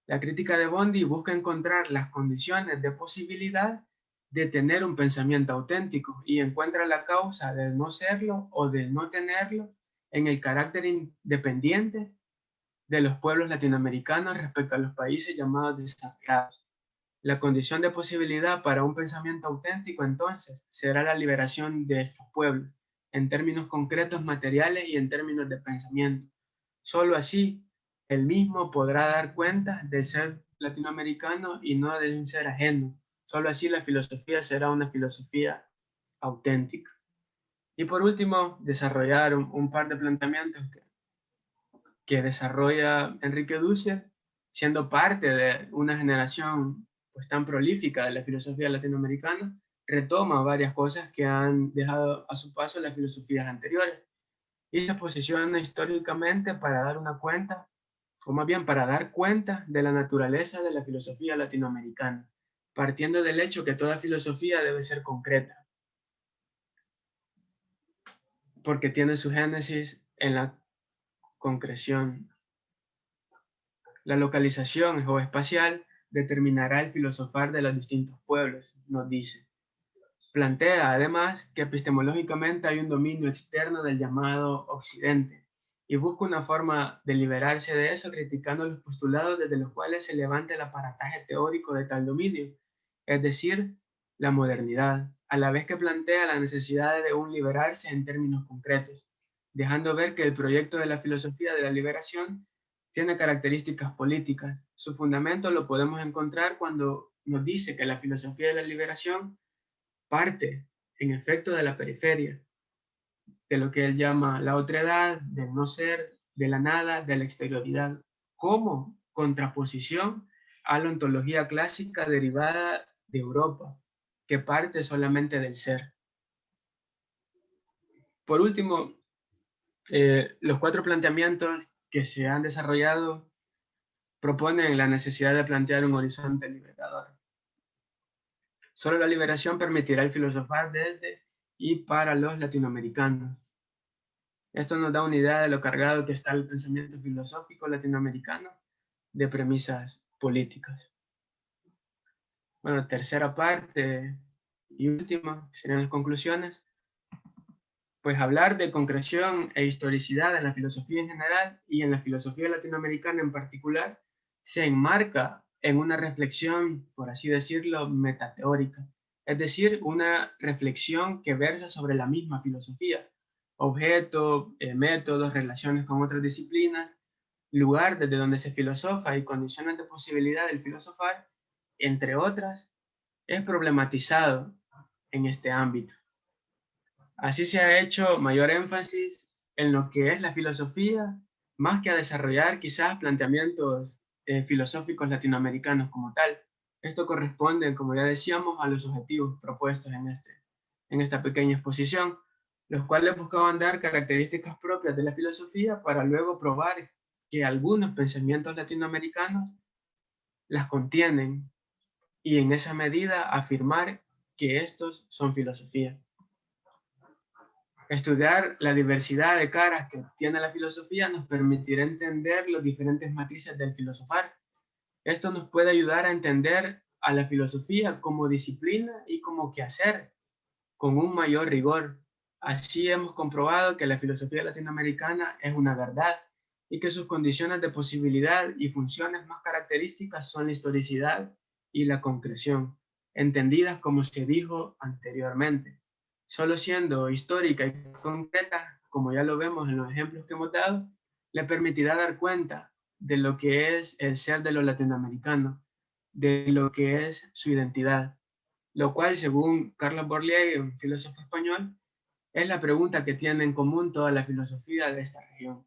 La crítica de Bondy busca encontrar las condiciones de posibilidad de tener un pensamiento auténtico y encuentra la causa del no serlo o del no tenerlo en el carácter independiente de los pueblos latinoamericanos respecto a los países llamados desarrollados. La condición de posibilidad para un pensamiento auténtico, entonces, será la liberación de estos pueblos, en términos concretos materiales y en términos de pensamiento. Solo así el mismo podrá dar cuenta del ser latinoamericano y no de un ser ajeno. Solo así la filosofía será una filosofía auténtica. Y por último, desarrollar un par de planteamientos que desarrolla Enrique Dussel, siendo parte de una generación pues tan prolífica de la filosofía latinoamericana, retoma varias cosas que han dejado a su paso las filosofías anteriores y se posiciona históricamente para dar una cuenta, o más bien para dar cuenta de la naturaleza de la filosofía latinoamericana, partiendo del hecho que toda filosofía debe ser concreta, porque tiene su génesis en la concreción. La localización geoespacial determinará el filosofar de los distintos pueblos, nos dice. Plantea, además, que epistemológicamente hay un dominio externo del llamado Occidente, y busca una forma de liberarse de eso criticando los postulados desde los cuales se levanta el aparataje teórico de tal dominio, es decir, la modernidad, a la vez que plantea la necesidad de un liberarse en términos concretos, dejando ver que el proyecto de la filosofía de la liberación tiene características políticas. Su fundamento lo podemos encontrar cuando nos dice que la filosofía de la liberación parte, en efecto, de la periferia, de lo que él llama la otredad, del no ser, de la nada, de la exterioridad, como contraposición a la ontología clásica derivada de Europa, que parte solamente del ser. Por último, los 4 planteamientos que se han desarrollado proponen la necesidad de plantear un horizonte liberador. Solo la liberación permitirá el filosofar desde y para los latinoamericanos. Esto nos da una idea de lo cargado que está el pensamiento filosófico latinoamericano de premisas políticas. Bueno, tercera parte y última, serían las conclusiones. Pues hablar de concreción e historicidad en la filosofía en general y en la filosofía latinoamericana en particular se enmarca en una reflexión, por así decirlo, metateórica, es decir, una reflexión que versa sobre la misma filosofía, objeto, métodos, relaciones con otras disciplinas, lugar desde donde se filosofa y condiciones de posibilidad del filosofar, entre otras, es problematizado en este ámbito. Así se ha hecho mayor énfasis en lo que es la filosofía, más que a desarrollar quizás planteamientos filosóficos latinoamericanos como tal. Esto corresponde, como ya decíamos, a los objetivos propuestos en esta pequeña exposición, los cuales buscaban dar características propias de la filosofía para luego probar que algunos pensamientos latinoamericanos las contienen y en esa medida afirmar que estos son filosofía. Estudiar la diversidad de caras que tiene la filosofía nos permitirá entender los diferentes matices del filosofar. Esto nos puede ayudar a entender a la filosofía como disciplina y como quehacer, con un mayor rigor. Así hemos comprobado que la filosofía latinoamericana es una verdad y que sus condiciones de posibilidad y funciones más características son la historicidad y la concreción, entendidas como se dijo anteriormente. Solo siendo histórica y concreta, como ya lo vemos en los ejemplos que hemos dado, le permitirá dar cuenta de lo que es el ser de los latinoamericanos, de lo que es su identidad, lo cual, según Carlos Borlier, un filósofo español, es la pregunta que tiene en común toda la filosofía de esta región.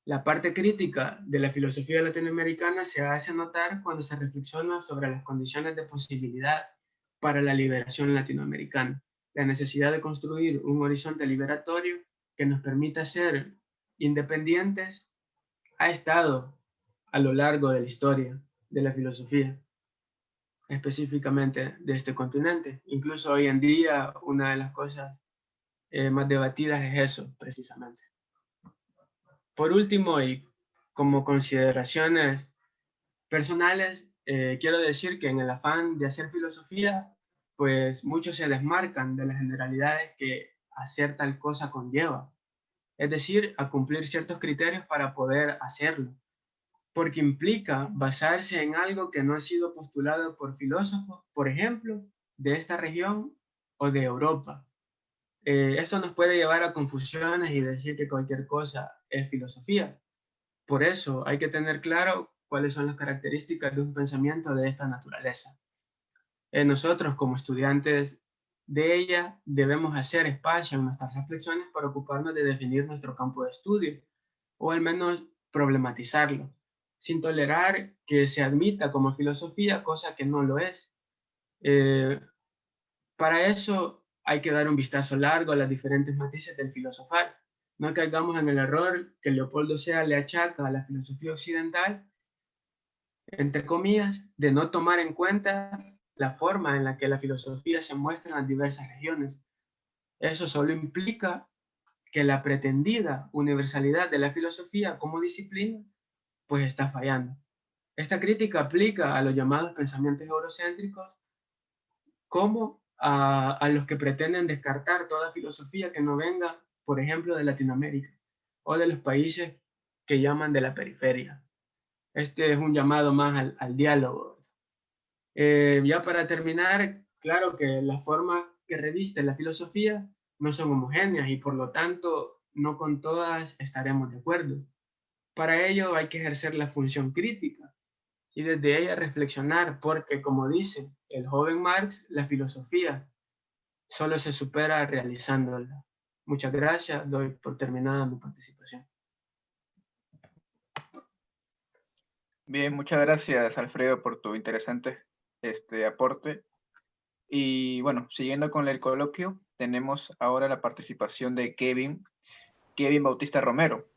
La parte crítica de la filosofía latinoamericana se hace notar cuando se reflexiona sobre las condiciones de posibilidad para la liberación latinoamericana, la necesidad de construir un horizonte liberatorio que nos permita ser independientes ha estado a lo largo de la historia de la filosofía, específicamente de este continente. Incluso hoy en día una de las cosas más debatidas es eso, precisamente. Por último, y como consideraciones personales, quiero decir que en el afán de hacer filosofía, pues muchos se desmarcan de las generalidades que hacer tal cosa conlleva. Es decir, a cumplir ciertos criterios para poder hacerlo, porque implica basarse en algo que no ha sido postulado por filósofos, por ejemplo, de esta región o de Europa. Esto nos puede llevar a confusiones y decir que cualquier cosa es filosofía, Por eso hay que tener claro cuáles son las características de un pensamiento de esta naturaleza. Nosotros, como estudiantes de ella, debemos hacer espacio en nuestras reflexiones para ocuparnos de definir nuestro campo de estudio, o al menos problematizarlo, sin tolerar que se admita como filosofía, cosa que no lo es. Eh, para eso hay que dar un vistazo largo a las diferentes matices del filosofar. No caigamos en el error que Leopoldo Sea le achaca a la filosofía occidental, entre comillas, de no tomar en cuenta la forma en la que la filosofía se muestra en las diversas regiones. Eso solo implica que la pretendida universalidad de la filosofía como disciplina pues está fallando. Esta crítica aplica a los llamados pensamientos eurocéntricos como a los que pretenden descartar toda filosofía que no venga, por ejemplo, de Latinoamérica o de los países que llaman de la periferia. Este es un llamado más al diálogo. Ya para terminar, claro que las formas que reviste la filosofía no son homogéneas y por lo tanto no con todas estaremos de acuerdo. Para ello hay que ejercer la función crítica y desde ella reflexionar, porque como dice el joven Marx, la filosofía solo se supera realizándola. Muchas gracias, doy por terminada mi participación. Bien, muchas gracias, Alfredo, por tu interesante aporte. Y bueno, siguiendo con el coloquio, tenemos ahora la participación de Kevin Bautista Romero.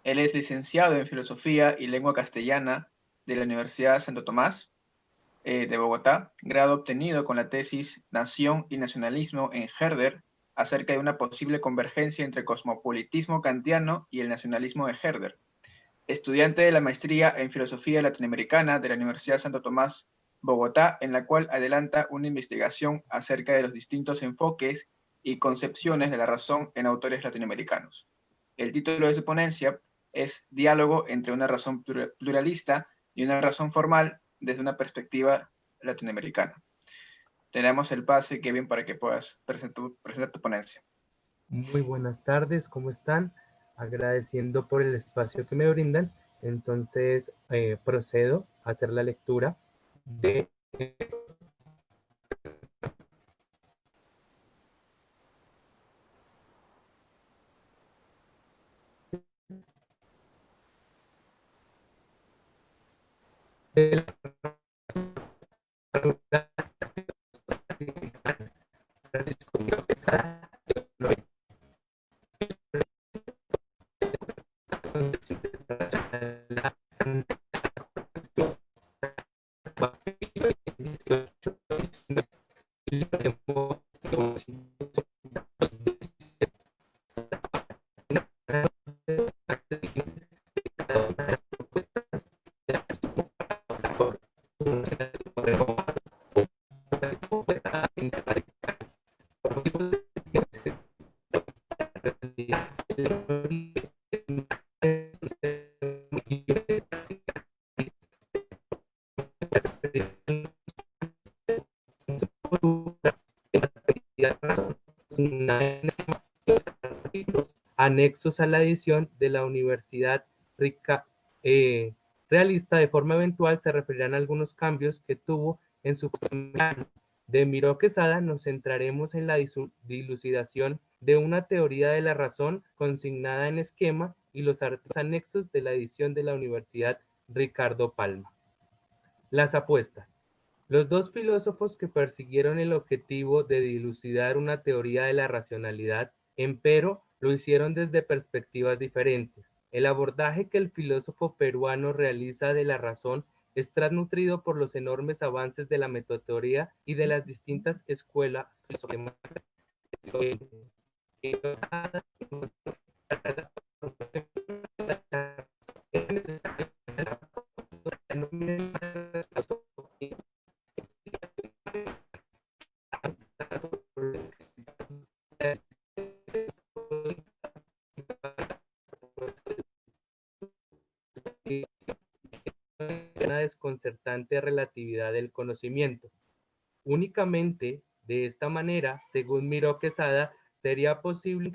Él es licenciado en Filosofía y Lengua Castellana de la Universidad Santo Tomás de Bogotá, grado obtenido con la tesis Nación y Nacionalismo en Herder, acerca de una posible convergencia entre cosmopolitismo kantiano y el nacionalismo de Herder. Estudiante de la maestría en Filosofía Latinoamericana de la Universidad Santo Tomás, Bogotá, en la cual adelanta una investigación acerca de los distintos enfoques y concepciones de la razón en autores latinoamericanos. El título de su ponencia es Diálogo entre una razón pluralista y una razón formal desde una perspectiva latinoamericana. Tenemos el pase, Kevin, para que puedas presentar tu ponencia. Muy buenas tardes, ¿cómo están? Agradeciendo por el espacio que me brindan. Entonces, procedo a hacer la lectura de anexos a la edición de la Universidad Realista. De forma eventual se referirán a algunos cambios que tuvo en su plano. De Miró Quesada nos centraremos en la dilucidación de una teoría de la razón consignada en esquema y los anexos de la edición de la Universidad Ricardo Palma. Las apuestas. Los dos filósofos que persiguieron el objetivo de dilucidar una teoría de la racionalidad, empero, lo hicieron desde perspectivas diferentes. El abordaje que el filósofo peruano realiza de la razón está nutrido por los enormes avances de la metateoría y de las distintas escuelas filosóficas. Una desconcertante relatividad del conocimiento. Únicamente de esta manera, según Miró Quesada, sería posible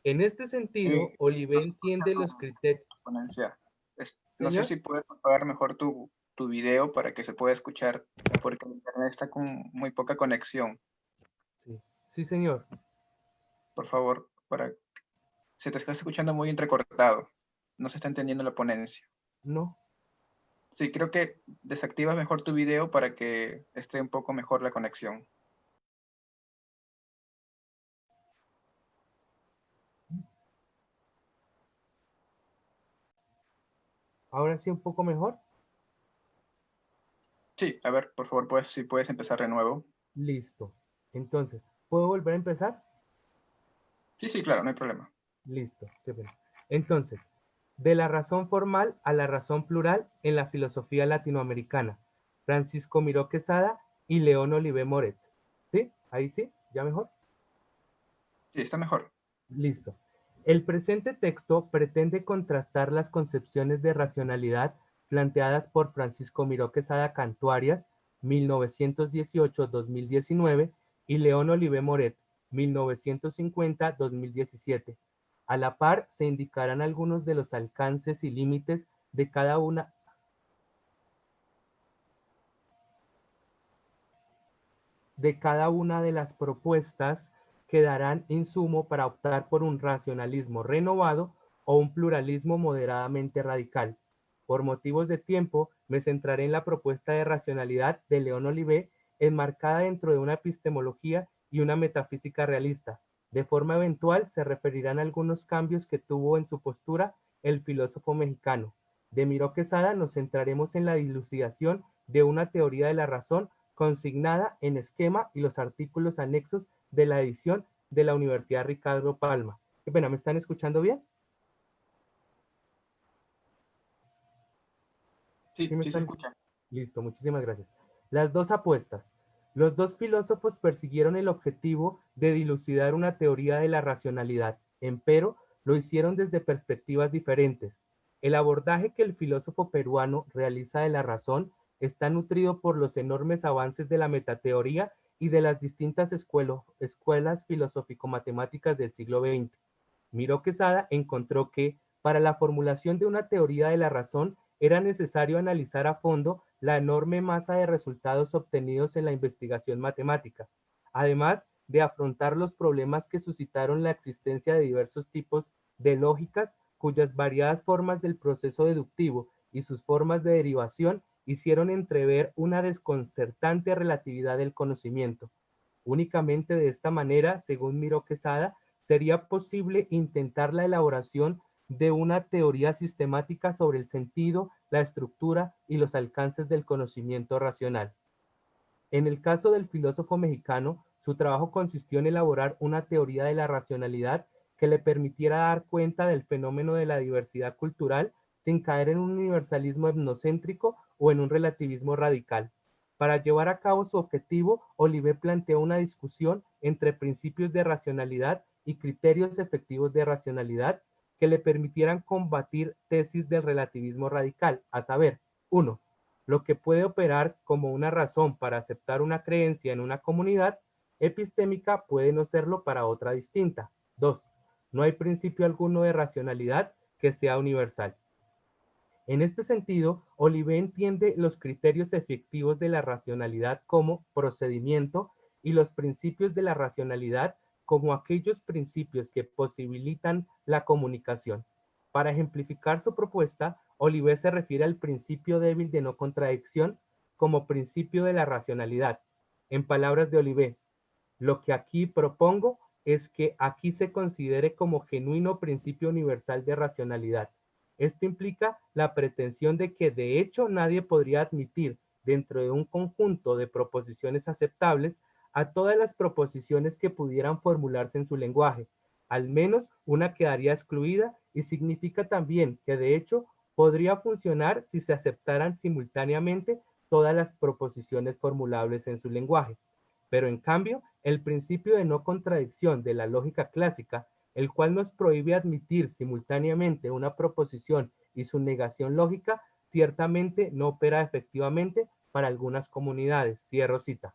En este sentido, Olivet entiende los criterios. Ponencia. No sé Señor. si puedes apagar mejor tu video para que se pueda escuchar, porque el internet está con muy poca conexión. Sí, señor. Por favor, se te está escuchando muy entrecortado. No se está entendiendo la ponencia. No. Sí, creo que desactivas mejor tu video para que esté un poco mejor la conexión. Ahora sí, un poco mejor. Sí, a ver, por favor, pues, si puedes empezar de nuevo. Listo. Entonces, ¿puedo volver a empezar? Sí, claro, no hay problema. Listo. Qué pena. Entonces, de la razón formal a la razón plural en la filosofía latinoamericana. Francisco Miró Quesada y León Olivé Moret. ¿Sí? Ahí sí, ya mejor. Sí, está mejor. Listo. El presente texto pretende contrastar las concepciones de racionalidad planteadas por Francisco Miró Quesada Cantuarias, 1918-2019, y León Olivé Moret, 1950-2017. A la par, se indicarán algunos de los alcances y límites de cada una de las propuestas que darán insumo para optar por un racionalismo renovado o un pluralismo moderadamente radical. Por motivos de tiempo, me centraré en la propuesta de racionalidad de León Olivé, enmarcada dentro de una epistemología y una metafísica realista. De forma eventual, se referirán a algunos cambios que tuvo en su postura el filósofo mexicano. De Miró Quesada nos centraremos en la dilucidación de una teoría de la razón consignada en esquema y los artículos anexos de la edición de la Universidad Ricardo Palma. Qué pena, ¿me están escuchando bien? Sí, me sí se están... escucha. Listo, muchísimas gracias. Las dos apuestas. Los dos filósofos persiguieron el objetivo de dilucidar una teoría de la racionalidad, empero lo hicieron desde perspectivas diferentes. El abordaje que el filósofo peruano realiza de la razón está nutrido por los enormes avances de la metateoría y de las distintas escuelas filosófico-matemáticas del siglo XX. Miró Quesada encontró que, para la formulación de una teoría de la razón, era necesario analizar a fondo la enorme masa de resultados obtenidos en la investigación matemática, además de afrontar los problemas que suscitaron la existencia de diversos tipos de lógicas cuyas variadas formas del proceso deductivo y sus formas de derivación hicieron entrever una desconcertante relatividad del conocimiento. Únicamente de esta manera, según Miró Quesada, sería posible intentar la elaboración de una teoría sistemática sobre el sentido, la estructura y los alcances del conocimiento racional. En el caso del filósofo mexicano, su trabajo consistió en elaborar una teoría de la racionalidad que le permitiera dar cuenta del fenómeno de la diversidad cultural sin caer en un universalismo etnocéntrico o en un relativismo radical. Para llevar a cabo su objetivo, Olivet planteó una discusión entre principios de racionalidad y criterios efectivos de racionalidad que le permitieran combatir tesis del relativismo radical, a saber, 1. Lo que puede operar como una razón para aceptar una creencia en una comunidad epistémica puede no serlo para otra distinta. 2. No hay principio alguno de racionalidad que sea universal. En este sentido, Olivet entiende los criterios efectivos de la racionalidad como procedimiento y los principios de la racionalidad como aquellos principios que posibilitan la comunicación. Para ejemplificar su propuesta, Olivet se refiere al principio débil de no contradicción como principio de la racionalidad. En palabras de Olivet, lo que aquí propongo es que aquí se considere como genuino principio universal de racionalidad. Esto implica la pretensión de que de hecho nadie podría admitir dentro de un conjunto de proposiciones aceptables a todas las proposiciones que pudieran formularse en su lenguaje. Al menos una quedaría excluida y significa también que de hecho podría funcionar si se aceptaran simultáneamente todas las proposiciones formulables en su lenguaje. Pero en cambio, el principio de no contradicción de la lógica clásica, el cual nos prohíbe admitir simultáneamente una proposición y su negación lógica, ciertamente no opera efectivamente para algunas comunidades. Cierro cita.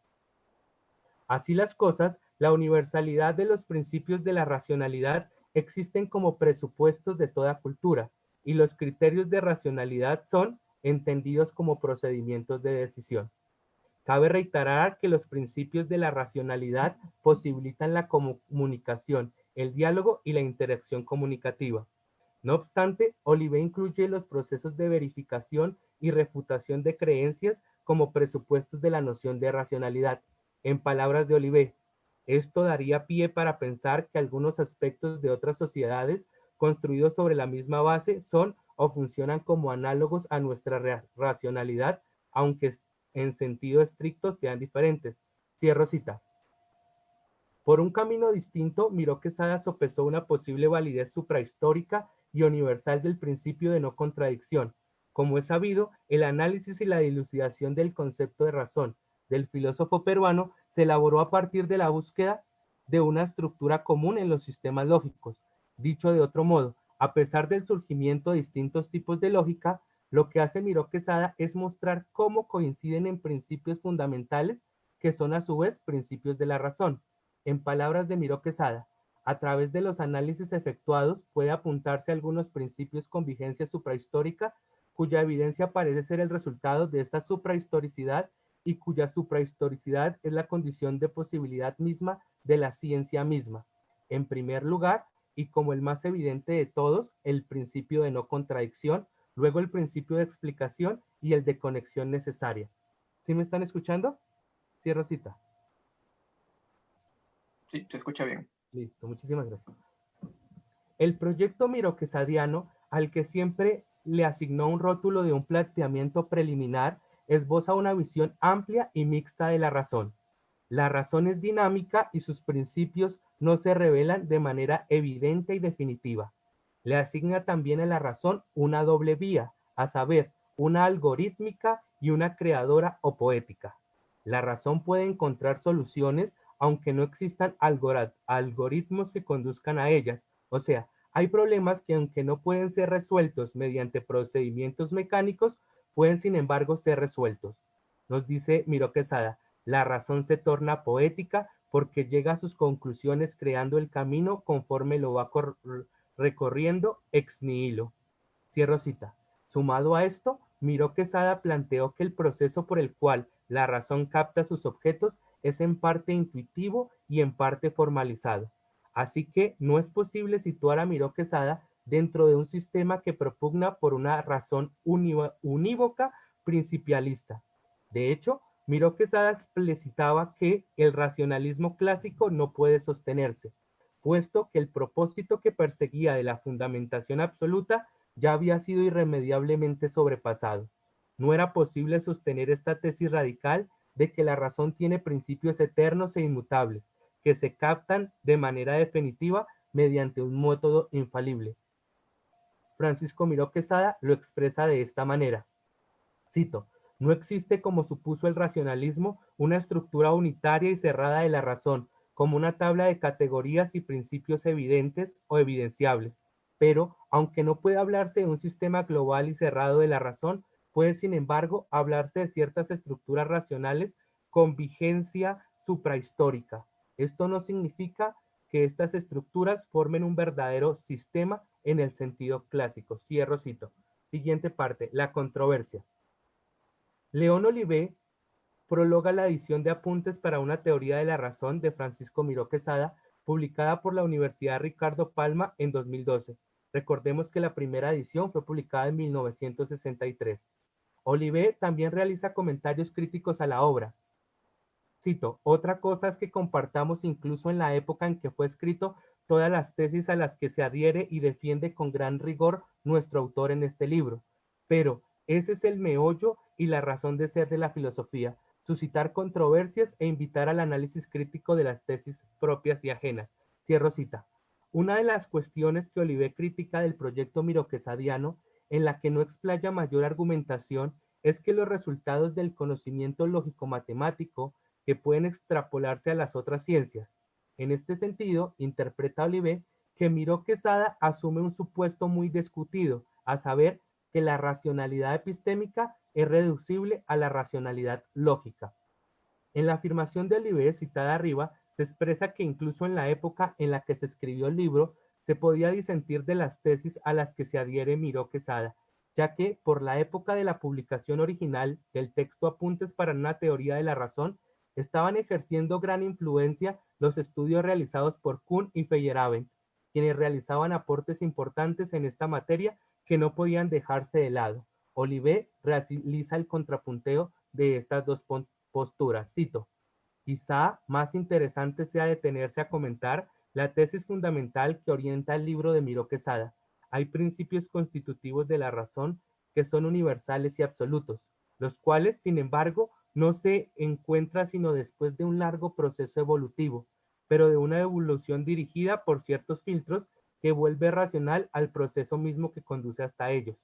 Así las cosas, la universalidad de los principios de la racionalidad existen como presupuestos de toda cultura, y los criterios de racionalidad son entendidos como procedimientos de decisión. Cabe reiterar que los principios de la racionalidad posibilitan la comunicación, el diálogo y la interacción comunicativa. No obstante, Olivet incluye los procesos de verificación y refutación de creencias como presupuestos de la noción de racionalidad. En palabras de Olivet, esto daría pie para pensar que algunos aspectos de otras sociedades construidos sobre la misma base son o funcionan como análogos a nuestra racionalidad, aunque en sentido estricto sean diferentes. Cierro cita. Por un camino distinto, Miró Quesada sopesó una posible validez suprahistórica y universal del principio de no contradicción. Como es sabido, el análisis y la dilucidación del concepto de razón del filósofo peruano se elaboró a partir de la búsqueda de una estructura común en los sistemas lógicos. Dicho de otro modo, a pesar del surgimiento de distintos tipos de lógica, lo que hace Miró Quesada es mostrar cómo coinciden en principios fundamentales que son a su vez principios de la razón. En palabras de Miró Quesada, a través de los análisis efectuados puede apuntarse a algunos principios con vigencia suprahistórica cuya evidencia parece ser el resultado de esta suprahistoricidad y cuya suprahistoricidad es la condición de posibilidad misma de la ciencia misma. En primer lugar, y como el más evidente de todos, el principio de no contradicción, luego el principio de explicación y el de conexión necesaria. ¿Sí me están escuchando? Cierro cita. Sí, se escucha bien. Listo, muchísimas gracias. El proyecto miroquesadiano, al que siempre le asignó un rótulo de un planteamiento preliminar, esboza una visión amplia y mixta de la razón. La razón es dinámica y sus principios no se revelan de manera evidente y definitiva. Le asigna también a la razón una doble vía, a saber, una algorítmica y una creadora o poética. La razón puede encontrar soluciones aunque no existan algoritmos que conduzcan a ellas. O sea, hay problemas que aunque no pueden ser resueltos mediante procedimientos mecánicos, pueden sin embargo ser resueltos. Nos dice Miró Quesada, la razón se torna poética porque llega a sus conclusiones creando el camino conforme lo va recorriendo ex nihilo. Cierro cita. Sumado a esto, Miró Quesada planteó que el proceso por el cual la razón capta sus objetos es en parte intuitivo y en parte formalizado. Así que no es posible situar a Miró Quesada dentro de un sistema que propugna por una razón unívoca principialista. De hecho, Miró Quesada explicitaba que el racionalismo clásico no puede sostenerse, puesto que el propósito que perseguía de la fundamentación absoluta ya había sido irremediablemente sobrepasado. No era posible sostener esta tesis radical de que la razón tiene principios eternos e inmutables, que se captan de manera definitiva mediante un método infalible. Francisco Miró Quesada lo expresa de esta manera. Cito, no existe, como supuso el racionalismo, una estructura unitaria y cerrada de la razón, como una tabla de categorías y principios evidentes o evidenciables. Pero, aunque no puede hablarse de un sistema global y cerrado de la razón, puede, sin embargo, hablarse de ciertas estructuras racionales con vigencia suprahistórica. Esto no significa que estas estructuras formen un verdadero sistema en el sentido clásico. Cierro cito. Siguiente parte, la controversia. León Olivet prologa la edición de Apuntes para una teoría de la razón de Francisco Miró Quesada, publicada por la Universidad Ricardo Palma en 2012. Recordemos que la primera edición fue publicada en 1963. Olivet también realiza comentarios críticos a la obra. Cito, otra cosa es que compartamos incluso en la época en que fue escrito todas las tesis a las que se adhiere y defiende con gran rigor nuestro autor en este libro. Pero ese es el meollo y la razón de ser de la filosofía, suscitar controversias e invitar al análisis crítico de las tesis propias y ajenas. Cierro cita. Una de las cuestiones que Olivé critica del proyecto miroquesadiano, en la que no explaya mayor argumentación, es que los resultados del conocimiento lógico-matemático que pueden extrapolarse a las otras ciencias. En este sentido, interpreta Olivé que Miró Quesada asume un supuesto muy discutido, a saber, que la racionalidad epistémica es reducible a la racionalidad lógica. En la afirmación de Olivé citada arriba, se expresa que incluso en la época en la que se escribió el libro, se podía disentir de las tesis a las que se adhiere Miró Quesada, ya que por la época de la publicación original del texto Apuntes para una teoría de la razón, estaban ejerciendo gran influencia los estudios realizados por Kuhn y Feyerabend, quienes realizaban aportes importantes en esta materia que no podían dejarse de lado. Olivé realiza el contrapunteo de estas dos posturas. Cito, quizá más interesante sea detenerse a comentar la tesis fundamental que orienta el libro de Miró Quesada. Hay principios constitutivos de la razón que son universales y absolutos, los cuales, sin embargo, no se encuentran sino después de un largo proceso evolutivo, pero de una evolución dirigida por ciertos filtros que vuelve racional al proceso mismo que conduce hasta ellos.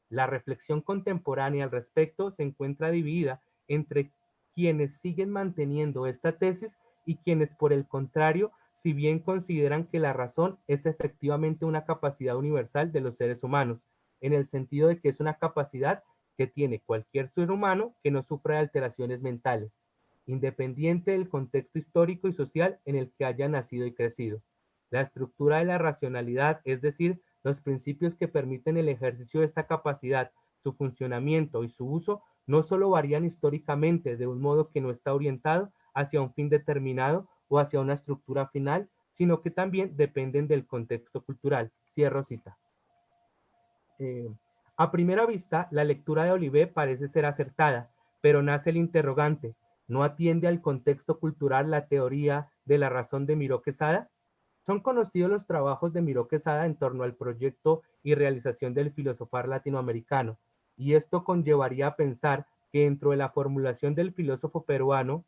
La reflexión contemporánea al respecto se encuentra dividida entre quienes siguen manteniendo esta tesis y quienes, por el contrario, si bien consideran que la razón es efectivamente una capacidad universal de los seres humanos, en el sentido de que es una capacidad que tiene cualquier ser humano que no sufra de alteraciones mentales, independiente del contexto histórico y social en el que haya nacido y crecido. La estructura de la racionalidad, es decir, los principios que permiten el ejercicio de esta capacidad, su funcionamiento y su uso, no solo varían históricamente de un modo que no está orientado hacia un fin determinado o hacia una estructura final, sino que también dependen del contexto cultural. Cierro cita. A primera vista, la lectura de Olivé parece ser acertada, pero nace el interrogante. ¿No atiende al contexto cultural la teoría de la razón de Miró Quesada? Son conocidos los trabajos de Miró Quesada en torno al proyecto y realización del filosofar latinoamericano, y esto conllevaría a pensar que dentro de la formulación del filósofo peruano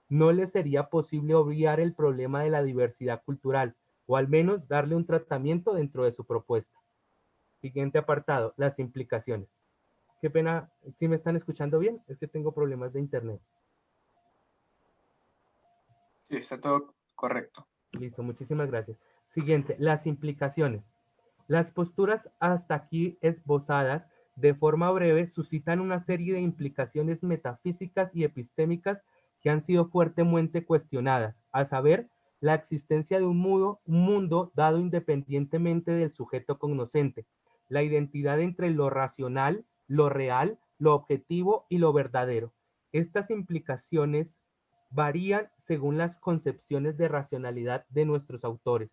no le sería posible obviar el problema de la diversidad cultural, o al menos darle un tratamiento dentro de su propuesta. Siguiente apartado, las implicaciones. Qué pena, ¿sí me están escuchando bien? Es que tengo problemas de internet. Sí, está todo correcto. Listo, muchísimas gracias. Siguiente, las implicaciones. Las posturas hasta aquí esbozadas de forma breve suscitan una serie de implicaciones metafísicas y epistémicas que han sido fuertemente cuestionadas, a saber, la existencia de un mundo dado independientemente del sujeto cognoscente, la identidad entre lo racional, lo real, lo objetivo y lo verdadero. Estas implicaciones varían según las concepciones de racionalidad de nuestros autores.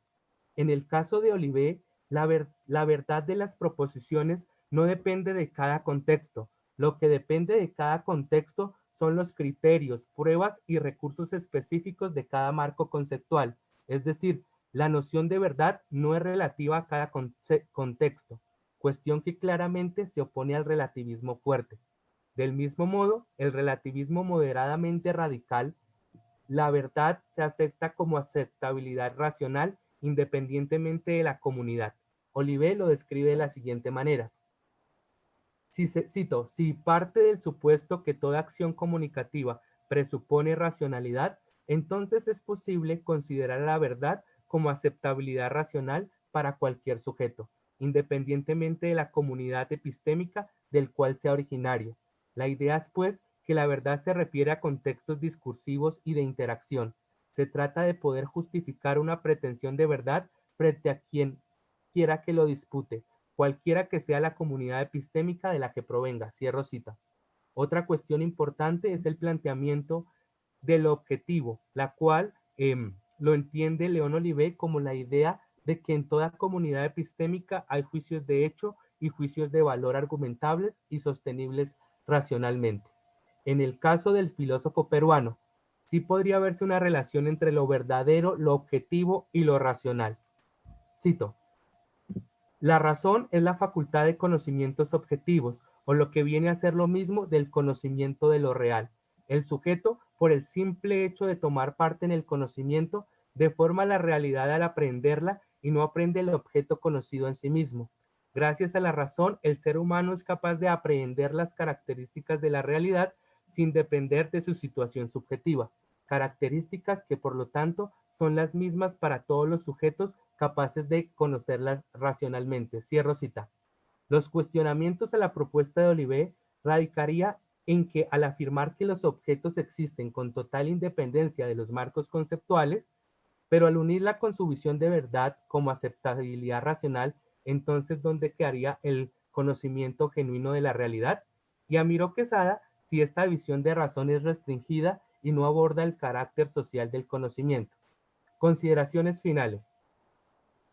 En el caso de Olivé, la verdad de las proposiciones no depende de cada contexto. Lo que depende de cada contexto son los criterios, pruebas y recursos específicos de cada marco conceptual. Es decir, la noción de verdad no es relativa a cada contexto, cuestión que claramente se opone al relativismo fuerte. Del mismo modo, el relativismo moderadamente radical, la verdad se acepta como aceptabilidad racional independientemente de la comunidad. Olivé lo describe de la siguiente manera. Cito, si parte del supuesto que toda acción comunicativa presupone racionalidad, entonces es posible considerar la verdad como aceptabilidad racional para cualquier sujeto, independientemente de la comunidad epistémica del cual sea originario. La idea es, pues, que la verdad se refiere a contextos discursivos y de interacción. Se trata de poder justificar una pretensión de verdad frente a quien quiera que lo dispute, cualquiera que sea la comunidad epistémica de la que provenga. Cierro cita. Otra cuestión importante es el planteamiento del objetivo, la cual lo entiende León Olivé como la idea de que en toda comunidad epistémica hay juicios de hecho y juicios de valor argumentables y sostenibles racionalmente. En el caso del filósofo peruano, sí podría verse una relación entre lo verdadero, lo objetivo y lo racional. Cito: la razón es la facultad de conocimientos objetivos, o lo que viene a ser lo mismo del conocimiento de lo real. El sujeto, por el simple hecho de tomar parte en el conocimiento, deforma la realidad al aprenderla y no aprende el objeto conocido en sí mismo. Gracias a la razón, el ser humano es capaz de aprehender las características de la realidad sin depender de su situación subjetiva, características que por lo tanto son las mismas para todos los sujetos capaces de conocerlas racionalmente. Cierro cita. Los cuestionamientos a la propuesta de Olivet radicaría en que al afirmar que los objetos existen con total independencia de los marcos conceptuales, pero al unirla con su visión de verdad como aceptabilidad racional, entonces ¿dónde quedaría el conocimiento genuino de la realidad? Y a Miró Quesada, si esta visión de razón es restringida y no aborda el carácter social del conocimiento. Consideraciones finales.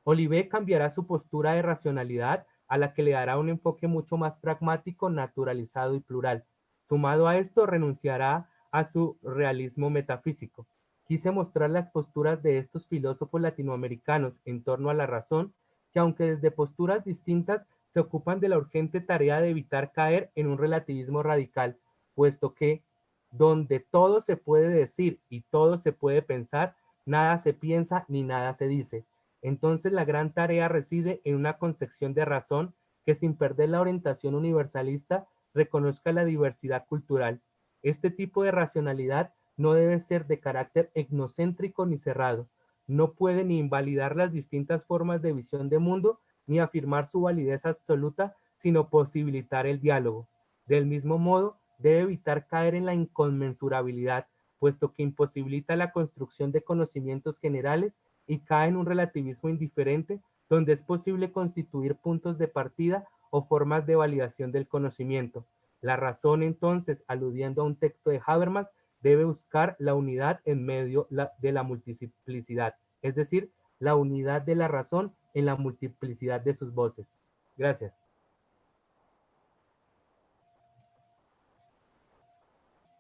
Olivet cambiará su postura de racionalidad a la que le dará un enfoque mucho más pragmático, naturalizado y plural. Sumado a esto, renunciará a su realismo metafísico. Quise mostrar las posturas de estos filósofos latinoamericanos en torno a la razón, que aunque desde posturas distintas, se ocupan de la urgente tarea de evitar caer en un relativismo radical, puesto que donde todo se puede decir y todo se puede pensar, nada se piensa ni nada se dice. Entonces la gran tarea reside en una concepción de razón que sin perder la orientación universalista reconozca la diversidad cultural. Este tipo de racionalidad no debe ser de carácter etnocéntrico ni cerrado. No puede ni invalidar las distintas formas de visión de mundo ni afirmar su validez absoluta, sino posibilitar el diálogo. Del mismo modo, debe evitar caer en la inconmensurabilidad, puesto que imposibilita la construcción de conocimientos generales y cae en un relativismo indiferente, donde es posible constituir puntos de partida o formas de validación del conocimiento. La razón, entonces, aludiendo a un texto de Habermas, debe buscar la unidad en medio de la multiplicidad, es decir, la unidad de la razón en la multiplicidad de sus voces. Gracias.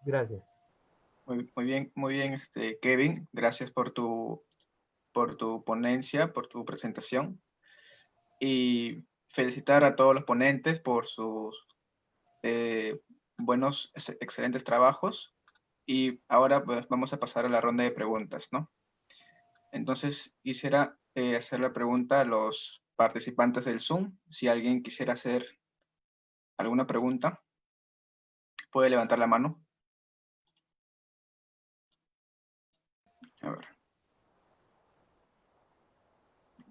Gracias. Muy bien, Kevin. Gracias por tu ponencia, por tu presentación. Y felicitar a todos los ponentes por sus buenos, excelentes trabajos. Y ahora pues vamos a pasar a la ronda de preguntas, ¿no? Entonces quisiera hacer la pregunta a los participantes del Zoom. Si alguien quisiera hacer alguna pregunta, puede levantar la mano. A ver.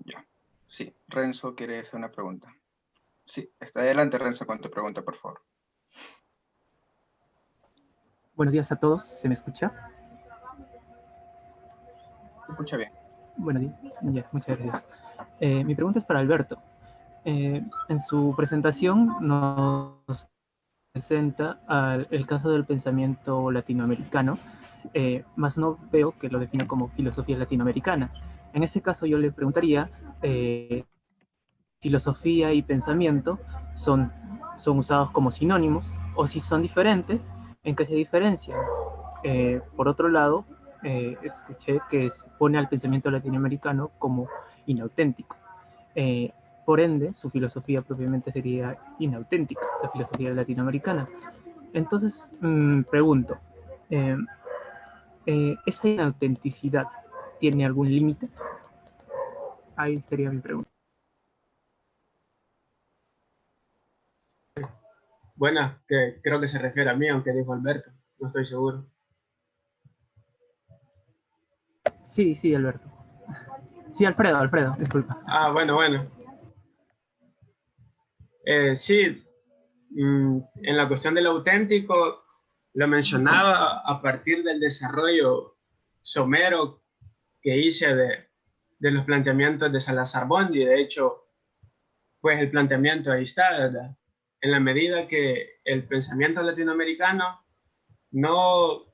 Ya. Sí, Renzo quiere hacer una pregunta. Sí, está adelante, Renzo, con tu pregunta, por favor. Buenos días a todos, ¿se me escucha? Se escucha bien. Buenos días, ya, muchas gracias. Mi pregunta es para Alberto. En su presentación nos presenta el caso del pensamiento latinoamericano, más no veo que lo define como filosofía latinoamericana. En ese caso yo le preguntaría, filosofía y pensamiento son usados como sinónimos, o si son diferentes, ¿en qué se diferencian? Por otro lado, escuché que se pone al pensamiento latinoamericano como inauténtico. Por ende, su filosofía propiamente sería inauténtica, la filosofía latinoamericana. Entonces, pregunto, ¿esa inautenticidad tiene algún límite? Ahí sería mi pregunta. Bueno, que creo que se refiere a mí, aunque dijo Alberto, no estoy seguro. Sí, sí, Alberto. Sí, Alfredo, disculpa. Ah, bueno. Sí, en la cuestión del auténtico, lo mencionaba a partir del desarrollo somero que hice de los planteamientos de Salazar Bondi. De hecho, pues el planteamiento ahí está, ¿verdad? En la medida que el pensamiento latinoamericano no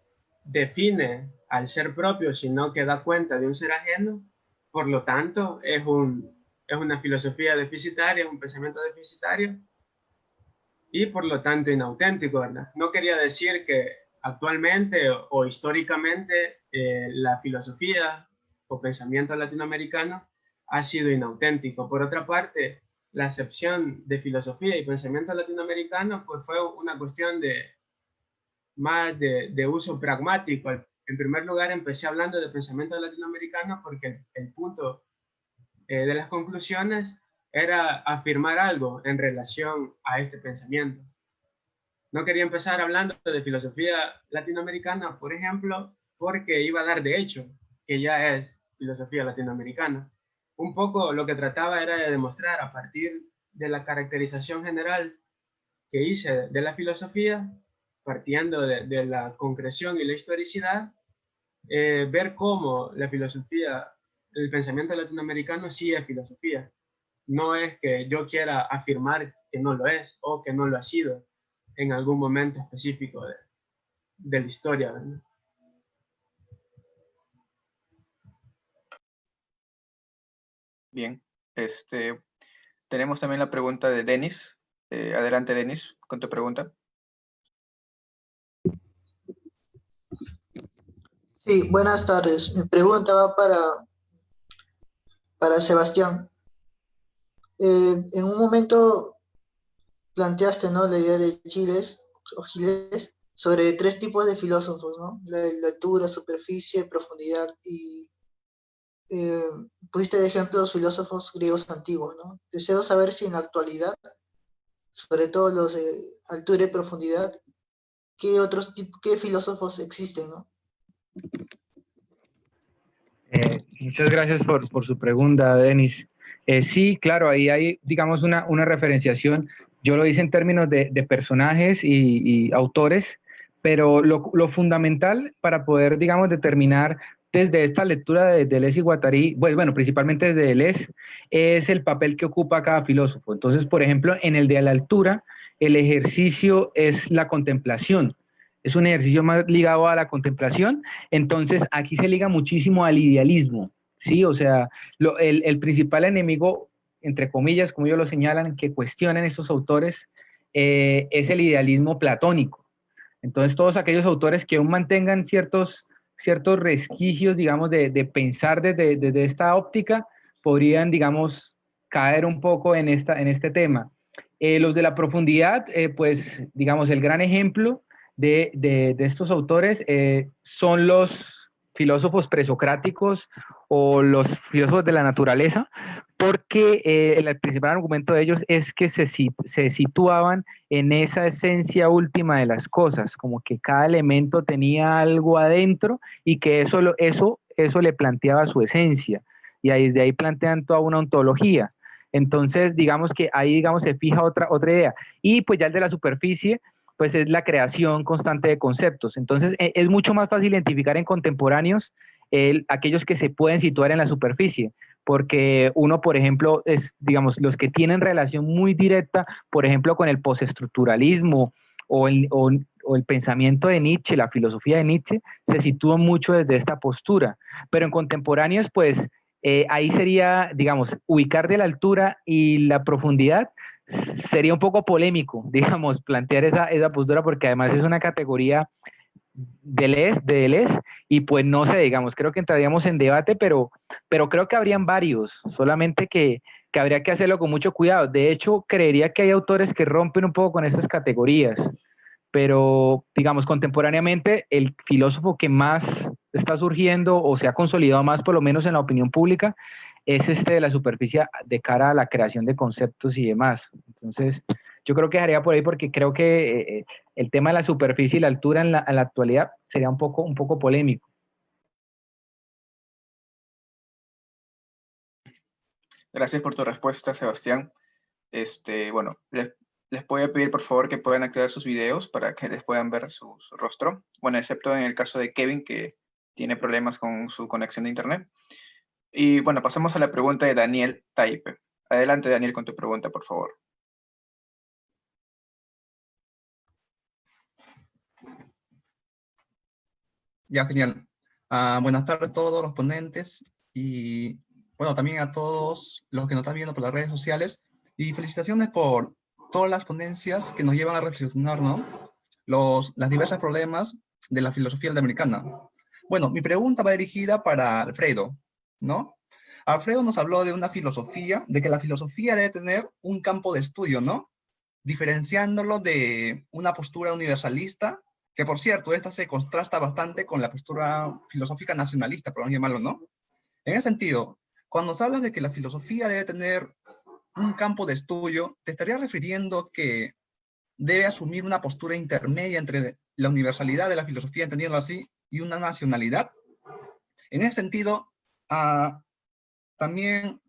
define al ser propio, sino que da cuenta de un ser ajeno, por lo tanto, es una filosofía deficitaria, un pensamiento deficitario, y por lo tanto inauténtico, ¿verdad? No quería decir que actualmente o históricamente la filosofía o pensamiento latinoamericano ha sido inauténtico. Por otra parte, la acepción de filosofía y pensamiento latinoamericano pues fue una cuestión más de uso pragmático. En primer lugar, empecé hablando de pensamiento latinoamericano porque el punto de las conclusiones era afirmar algo en relación a este pensamiento. No quería empezar hablando de filosofía latinoamericana, por ejemplo, porque iba a dar de hecho que ya es filosofía latinoamericana. Un poco lo que trataba era de demostrar a partir de la caracterización general que hice de la filosofía, partiendo de la concreción y la historicidad, ver cómo la filosofía, el pensamiento latinoamericano sí es filosofía. No es que yo quiera afirmar que no lo es o que no lo ha sido en algún momento específico de la historia, ¿verdad? Bien, tenemos también la pregunta de Denis. Adelante, Denis, con tu pregunta. Sí, buenas tardes. Mi pregunta va para Sebastián. En un momento planteaste, ¿no?, la idea de Giles sobre 3 tipos de filósofos, ¿no? La altura, superficie, profundidad, y pusiste de ejemplo los filósofos griegos antiguos, ¿no? Deseo saber si en la actualidad, sobre todo los de altura y profundidad, ¿qué filósofos existen, ¿no? Muchas gracias por su pregunta, Denis. Sí, claro, ahí hay, digamos, una referenciación. Yo lo hice en términos de personajes y autores, pero lo fundamental para poder, digamos, determinar desde esta lectura de Deleuze y Guattari, bueno, principalmente desde Deleuze, es el papel que ocupa cada filósofo. Entonces, por ejemplo, en el de la altura, el ejercicio es la contemplación. Es un ejercicio más ligado a la contemplación. Entonces, aquí se liga muchísimo al idealismo, ¿sí? O sea, el principal enemigo, entre comillas, como ellos lo señalan, que cuestionan estos autores, es el idealismo platónico. Entonces, todos aquellos autores que aún mantengan ciertos resquicios, digamos, de pensar desde esta óptica, podrían, digamos, caer un poco en este tema. Los de la profundidad, pues, digamos, el gran ejemplo de estos autores son los filósofos presocráticos o los filósofos de la naturaleza, porque el principal argumento de ellos es que se situaban en esa esencia última de las cosas, como que cada elemento tenía algo adentro y que eso le planteaba su esencia, y desde ahí plantean toda una ontología. Entonces, digamos que ahí, digamos, se fija otra idea. Y pues ya el de la superficie, pues es la creación constante de conceptos. Entonces, es mucho más fácil identificar en contemporáneos aquellos que se pueden situar en la superficie, porque uno, por ejemplo, digamos, los que tienen relación muy directa, por ejemplo, con el postestructuralismo o el pensamiento de Nietzsche, la filosofía de Nietzsche, se sitúan mucho desde esta postura. Pero en contemporáneos, pues, ahí sería, digamos, ubicar de la altura y la profundidad sería un poco polémico, digamos, plantear esa postura, porque además es una categoría de Deleuze, y pues no sé, digamos, creo que entraríamos en debate, pero creo que habrían varios, solamente que habría que hacerlo con mucho cuidado. De hecho, creería que hay autores que rompen un poco con estas categorías, pero digamos, contemporáneamente, el filósofo que más está surgiendo o se ha consolidado más, por lo menos en la opinión pública, es de la superficie de cara a la creación de conceptos y demás. Entonces, yo creo que dejaría por ahí, porque creo que el tema de la superficie y la altura en la actualidad sería un poco polémico. Gracias por tu respuesta, Sebastián. Bueno, les voy a pedir por favor que puedan activar sus videos para que les puedan ver su rostro. Bueno, excepto en el caso de Kevin, que tiene problemas con su conexión de internet. Y bueno, pasamos a la pregunta de Daniel Taipe. Adelante, Daniel, con tu pregunta, por favor. Ya, genial. Buenas tardes a todos los ponentes y, bueno, también a todos los que nos están viendo por las redes sociales. Y felicitaciones por todas las ponencias que nos llevan a reflexionar, ¿no? Las diversas problemas de la filosofía latinoamericana. Bueno, mi pregunta va dirigida para Alfredo, ¿no? Alfredo nos habló de una filosofía, de que la filosofía debe tener un campo de estudio, ¿no? Diferenciándolo de una postura universalista, que por cierto, esta se contrasta bastante con la postura filosófica nacionalista, por llamarlo, ¿no? En ese sentido, cuando se habla de que la filosofía debe tener un campo de estudio, ¿te estarías refiriendo que debe asumir una postura intermedia entre la universalidad de la filosofía, entendiendo así, y una nacionalidad? En ese sentido, también,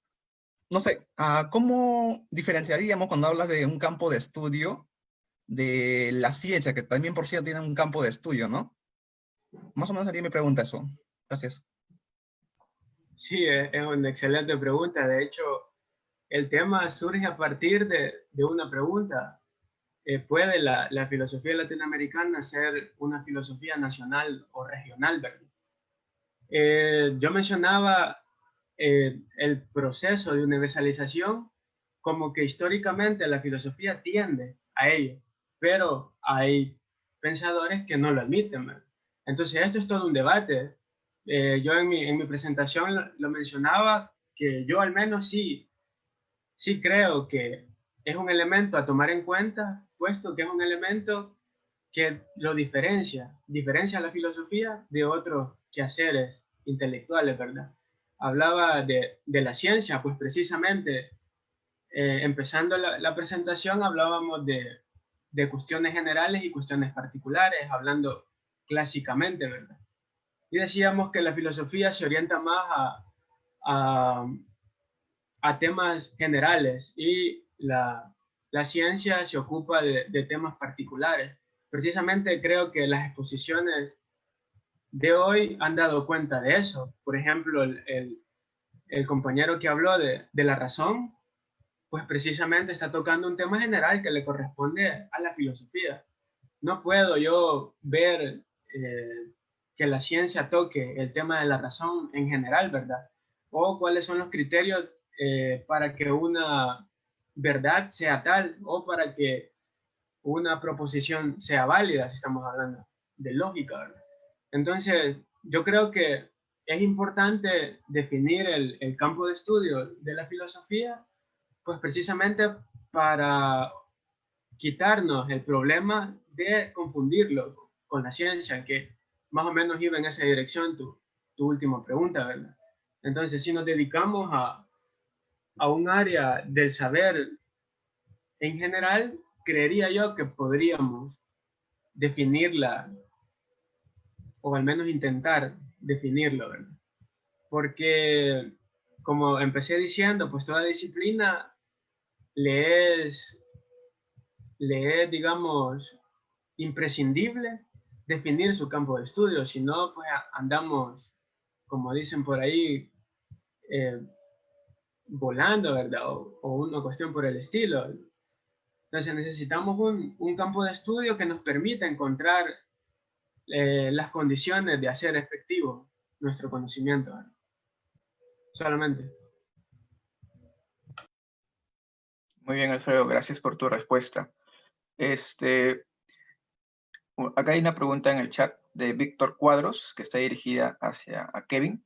no sé, ¿cómo diferenciaríamos cuando hablas de un campo de estudio de la ciencia, que también por cierto tiene un campo de estudio, ¿no? Más o menos sería mi pregunta eso. Gracias. Sí, es una excelente pregunta. De hecho, el tema surge a partir de una pregunta. ¿Puede la filosofía latinoamericana ser una filosofía nacional o regional, verdad? Yo mencionaba el proceso de universalización como que históricamente la filosofía tiende a ello, pero hay pensadores que no lo admiten, ¿verdad? Entonces esto es todo un debate. Yo en mi presentación lo mencionaba, que yo al menos sí creo que es un elemento a tomar en cuenta, puesto que es un elemento que lo diferencia la filosofía de otros quehaceres intelectuales, ¿verdad? Hablaba de la ciencia, pues precisamente, empezando la presentación, hablábamos de cuestiones generales y cuestiones particulares, hablando clásicamente, ¿verdad? Y decíamos que la filosofía se orienta más a temas generales y la ciencia se ocupa de temas particulares. Precisamente creo que las exposiciones de hoy han dado cuenta de eso. Por ejemplo, el compañero que habló de la razón, pues precisamente está tocando un tema general que le corresponde a la filosofía. No puedo yo ver que la ciencia toque el tema de la razón en general, ¿verdad? O cuáles son los criterios para que una verdad sea tal o para que una proposición sea válida, si estamos hablando de lógica, ¿verdad? Entonces, yo creo que es importante definir el campo de estudio de la filosofía, pues precisamente para quitarnos el problema de confundirlo con la ciencia, que más o menos iba en esa dirección tu última pregunta, ¿verdad? Entonces, si nos dedicamos a un área del saber en general, creería yo que podríamos definirla, o al menos intentar definirlo, ¿verdad? Porque, como empecé diciendo, pues toda disciplina le es, digamos, imprescindible definir su campo de estudio, si no, pues andamos, como dicen por ahí, volando, ¿verdad? O una cuestión por el estilo. Entonces necesitamos un campo de estudio que nos permita encontrar las condiciones de hacer efectivo nuestro conocimiento, ¿verdad? Solamente. Muy bien, Alfredo, gracias por tu respuesta. Acá hay una pregunta en el chat de Víctor Cuadros, que está dirigida hacia Kevin.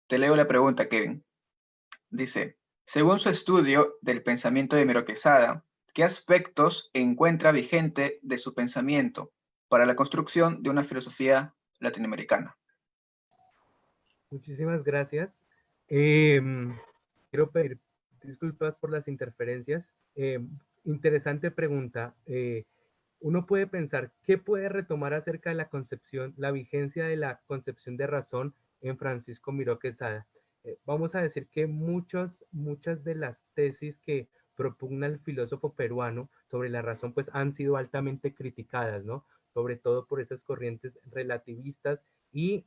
Te leo la pregunta, Kevin. Dice, según su estudio del pensamiento de Miro Quesada, ¿qué aspectos encuentra vigente de su pensamiento para la construcción de una filosofía latinoamericana? Muchísimas gracias. Quiero pedir disculpas por las interferencias. Interesante pregunta. Uno puede pensar, ¿qué puede retomar acerca de la concepción, la vigencia de la concepción de razón en Francisco Miró Quesada? Vamos a decir que muchas de las tesis que propugna el filósofo peruano sobre la razón, pues han sido altamente criticadas, ¿no? Sobre todo por esas corrientes relativistas y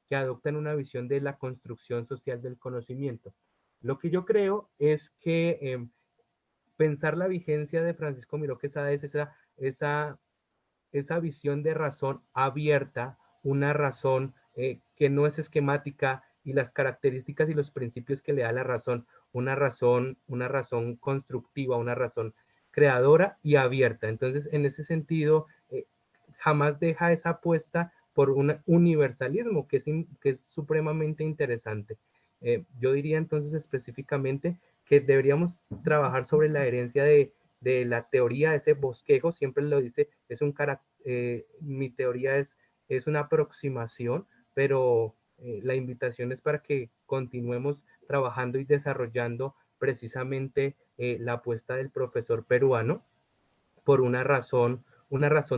que adoptan una visión de la construcción social del conocimiento. Lo que yo creo es que pensar la vigencia de Francisco Miró Quesada es esa visión de razón abierta, una razón que no es esquemática y las características y los principios que le da la razón, una razón constructiva, una razón creadora y abierta. Entonces, en ese sentido, jamás deja esa apuesta por un universalismo que es supremamente interesante. Yo diría entonces específicamente que deberíamos trabajar sobre la herencia de la teoría, de ese bosquejo, siempre lo dice, mi teoría es una aproximación, pero la invitación es para que continuemos trabajando y desarrollando precisamente la apuesta del profesor peruano por una razón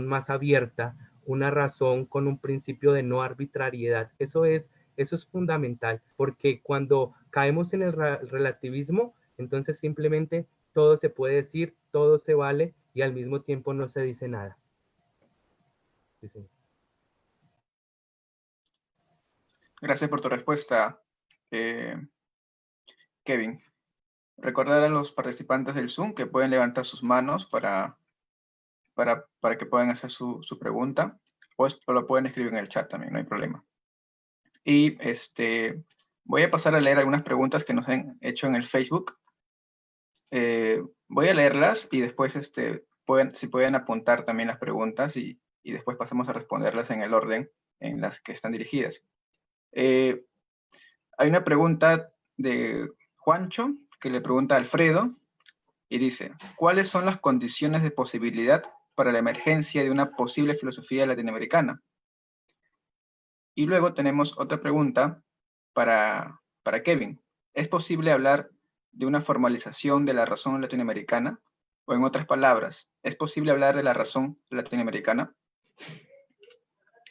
más abierta, una razón con un principio de no arbitrariedad. Eso es fundamental, porque cuando caemos en el relativismo, entonces simplemente todo se puede decir, todo se vale y al mismo tiempo no se dice nada. Sí, sí. Gracias por tu respuesta, Kevin. Recordar a los participantes del Zoom que pueden levantar sus manos para que puedan hacer su pregunta, o lo pueden escribir en el chat también, no hay problema. Y voy a pasar a leer algunas preguntas que nos han hecho en el Facebook. Voy a leerlas y después si pueden apuntar también las preguntas y después pasamos a responderlas en el orden en las que están dirigidas. Hay una pregunta de Juancho que le pregunta a Alfredo y dice, ¿cuáles son las condiciones de posibilidad para la emergencia de una posible filosofía latinoamericana? Y luego tenemos otra pregunta para Kevin. ¿Es posible hablar de una formalización de la razón latinoamericana? O en otras palabras, ¿es posible hablar de la razón latinoamericana?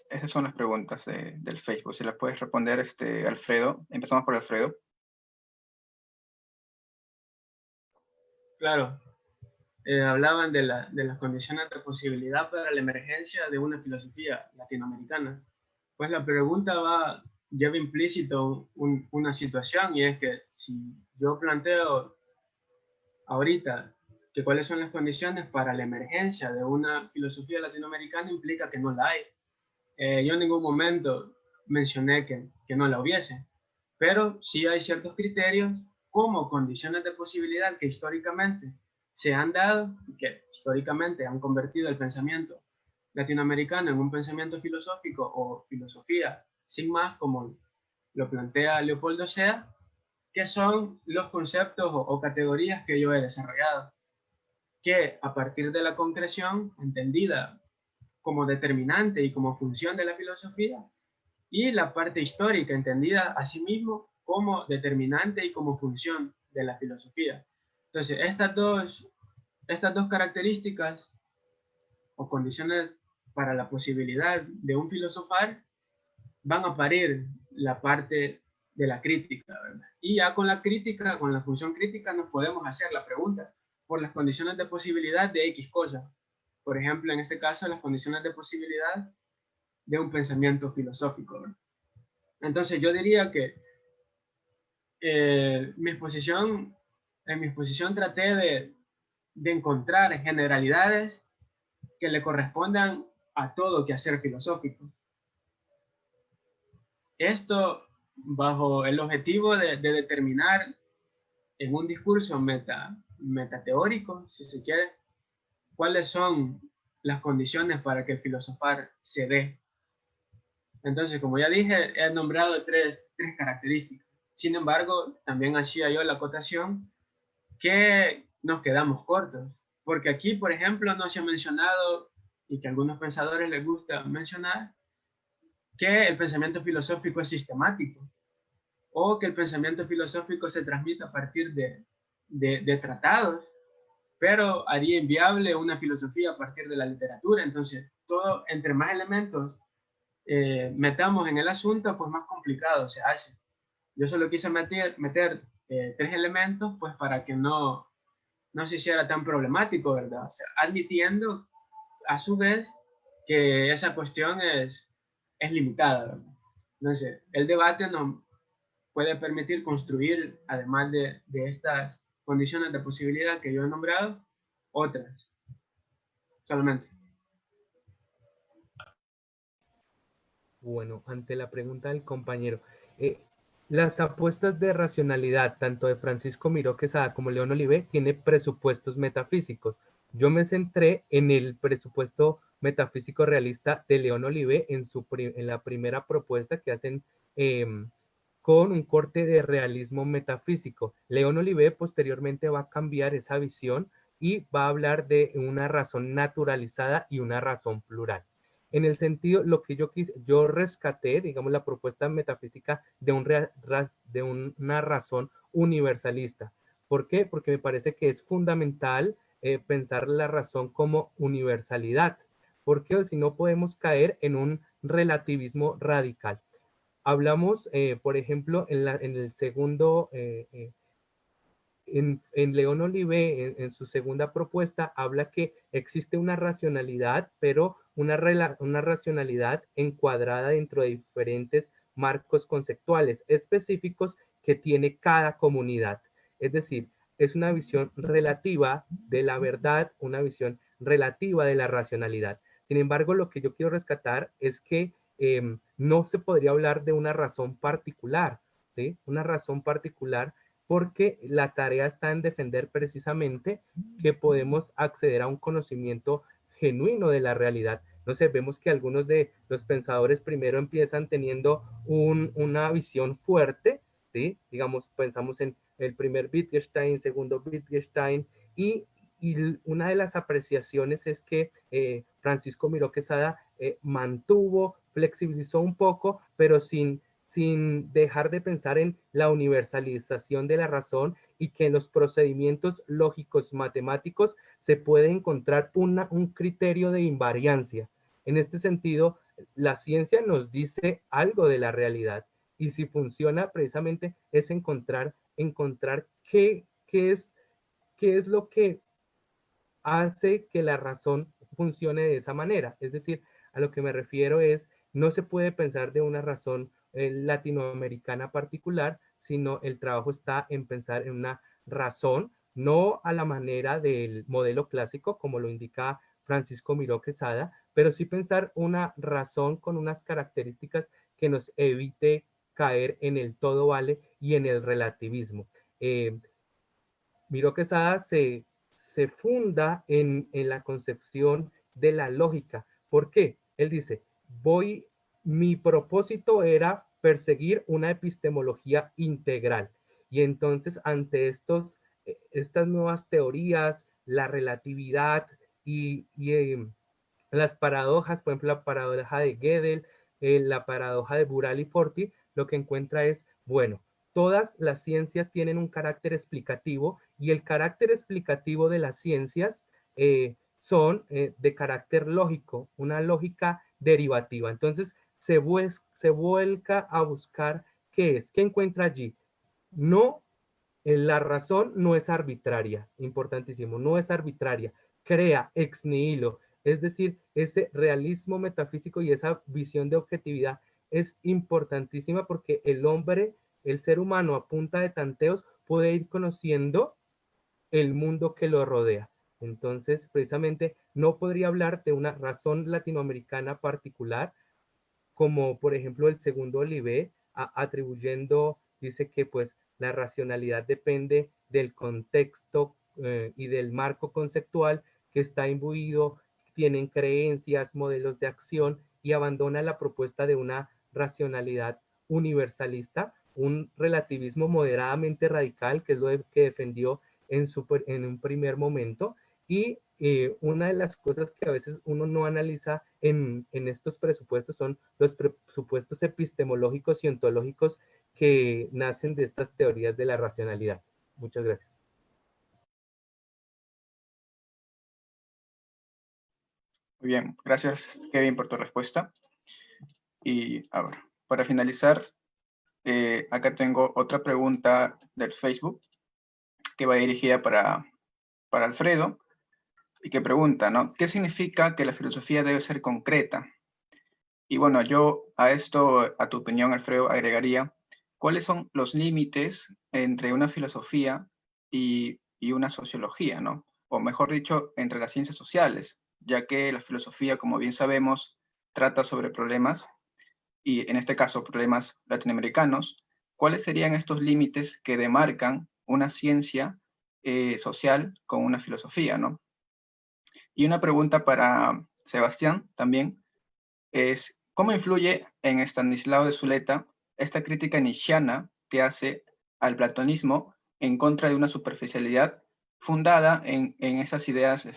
Esas son las preguntas del Facebook. Si las puedes responder, Alfredo. Empezamos por Alfredo. Claro. Hablaban de las condiciones de posibilidad para la emergencia de una filosofía latinoamericana. Pues la pregunta lleva implícito una situación, y es que si yo planteo ahorita que cuáles son las condiciones para la emergencia de una filosofía latinoamericana, implica que no la hay. Yo en ningún momento mencioné que no la hubiese, pero sí hay ciertos criterios como condiciones de posibilidad que históricamente se han dado y que históricamente han convertido el pensamiento latinoamericano en un pensamiento filosófico o filosofía sin más, como lo plantea Leopoldo Sea, que son los conceptos o categorías que yo he desarrollado, que a partir de la concreción entendida como determinante y como función de la filosofía, y la parte histórica entendida asimismo como determinante y como función de la filosofía. Entonces, estas dos características o condiciones para la posibilidad de un filosofar van a parir la parte de la crítica, ¿verdad? Y ya con la crítica, con la función crítica, nos podemos hacer la pregunta por las condiciones de posibilidad de X cosa. Por ejemplo, en este caso, las condiciones de posibilidad de un pensamiento filosófico, ¿verdad? Entonces, yo diría que en mi exposición traté de encontrar generalidades que le correspondan a todo quehacer filosófico. Esto bajo el objetivo de determinar en un discurso metateórico, si se quiere, cuáles son las condiciones para que el filosofar se dé. Entonces, como ya dije, he nombrado tres características. Sin embargo, también hacía yo la acotación que nos quedamos cortos, porque aquí, por ejemplo, no se ha mencionado, y que a algunos pensadores les gusta mencionar, que el pensamiento filosófico es sistemático, o que el pensamiento filosófico se transmite a partir de tratados, pero haría inviable una filosofía a partir de la literatura. Entonces, entre más elementos metamos en el asunto, pues más complicado se hace. Yo solo quise meter tres elementos, pues para que no se hiciera tan problemático, ¿verdad? O sea, admitiendo a su vez que esa cuestión es limitada, ¿verdad? Entonces, el debate nos puede permitir construir, además de estas condiciones de posibilidad que yo he nombrado, otras. Solamente. Bueno, ante la pregunta del compañero, las apuestas de racionalidad, tanto de Francisco Miró Quesada como León Olivé, tiene presupuestos metafísicos. Yo me centré en el presupuesto metafísico realista de León Olivé en la primera propuesta que hacen con un corte de realismo metafísico. León Olivé posteriormente va a cambiar esa visión y va a hablar de una razón naturalizada y una razón plural. En el sentido, lo que yo rescaté, digamos, la propuesta metafísica de una razón universalista. ¿Por qué? Porque me parece que es fundamental pensar la razón como universalidad, porque si no podemos caer en un relativismo radical. Hablamos, por ejemplo, en el segundo, en León Olivé, en su segunda propuesta, habla que existe una racionalidad, pero una racionalidad encuadrada dentro de diferentes marcos conceptuales específicos que tiene cada comunidad. Es decir, es una visión relativa de la verdad, una visión relativa de la racionalidad. Sin embargo, lo que yo quiero rescatar es que no se podría hablar de una razón particular, ¿sí? Una razón particular, porque la tarea está en defender precisamente que podemos acceder a un conocimiento genuino de la realidad. No sé, vemos que algunos de los pensadores primero empiezan teniendo una visión fuerte, ¿sí? Digamos, pensamos en el primer Wittgenstein, segundo Wittgenstein, y una de las apreciaciones es que Francisco Miró Quesada mantuvo, flexibilizó un poco, pero sin dejar de pensar en la universalización de la razón y que en los procedimientos lógicos matemáticos se puede encontrar un criterio de invariancia. En este sentido, la ciencia nos dice algo de la realidad y si funciona precisamente es encontrar qué es lo que hace que la razón funcione de esa manera. Es decir, a lo que me refiero es, no se puede pensar de una razón latinoamericana particular, sino el trabajo está en pensar en una razón, no a la manera del modelo clásico, como lo indica Francisco Miró Quesada, pero sí pensar una razón con unas características que nos evite caer en el todo vale y en el relativismo. Miró Quesada se funda en la concepción de la lógica. ¿Por qué? Él dice, mi propósito era perseguir una epistemología integral. Y entonces ante estas nuevas teorías, la relatividad y las paradojas, por ejemplo, la paradoja de Gödel, la paradoja de Burali-Forti, lo que encuentra es, bueno, todas las ciencias tienen un carácter explicativo y el carácter explicativo de las ciencias son de carácter lógico, una lógica derivativa. Entonces se vuelca a buscar qué encuentra allí. No, la razón no es arbitraria, importantísimo, no es arbitraria, crea ex nihilo, es decir, ese realismo metafísico y esa visión de objetividad es importantísima porque el hombre, el ser humano a punta de tanteos puede ir conociendo el mundo que lo rodea. Entonces, precisamente, no podría hablar de una razón latinoamericana particular, como por ejemplo el segundo Olivé, atribuyendo, dice que pues la racionalidad depende del contexto y del marco conceptual que está imbuido, tienen creencias, modelos de acción y abandona la propuesta de una racionalidad universalista, un relativismo moderadamente radical, que es lo que defendió en un primer momento, y una de las cosas que a veces uno no analiza en estos presupuestos son los presupuestos epistemológicos y ontológicos que nacen de estas teorías de la racionalidad. Muchas gracias. Muy bien, gracias Kevin por tu respuesta. Y a ver, para finalizar, acá tengo otra pregunta del Facebook que va dirigida para Alfredo y que pregunta, ¿no? ¿Qué significa que la filosofía debe ser concreta? Y bueno, yo a esto, a tu opinión, Alfredo, agregaría, ¿cuáles son los límites entre una filosofía y una sociología, ¿no? O mejor dicho, entre las ciencias sociales, ya que la filosofía, como bien sabemos, trata sobre problemas, y en este caso problemas latinoamericanos. ¿Cuáles serían estos límites que demarcan una ciencia social con una filosofía, ¿no? Y una pregunta para Sebastián también es, ¿cómo influye en Estanislao de Zuleta esta crítica nietzscheana que hace al platonismo en contra de una superficialidad fundada en esas ideas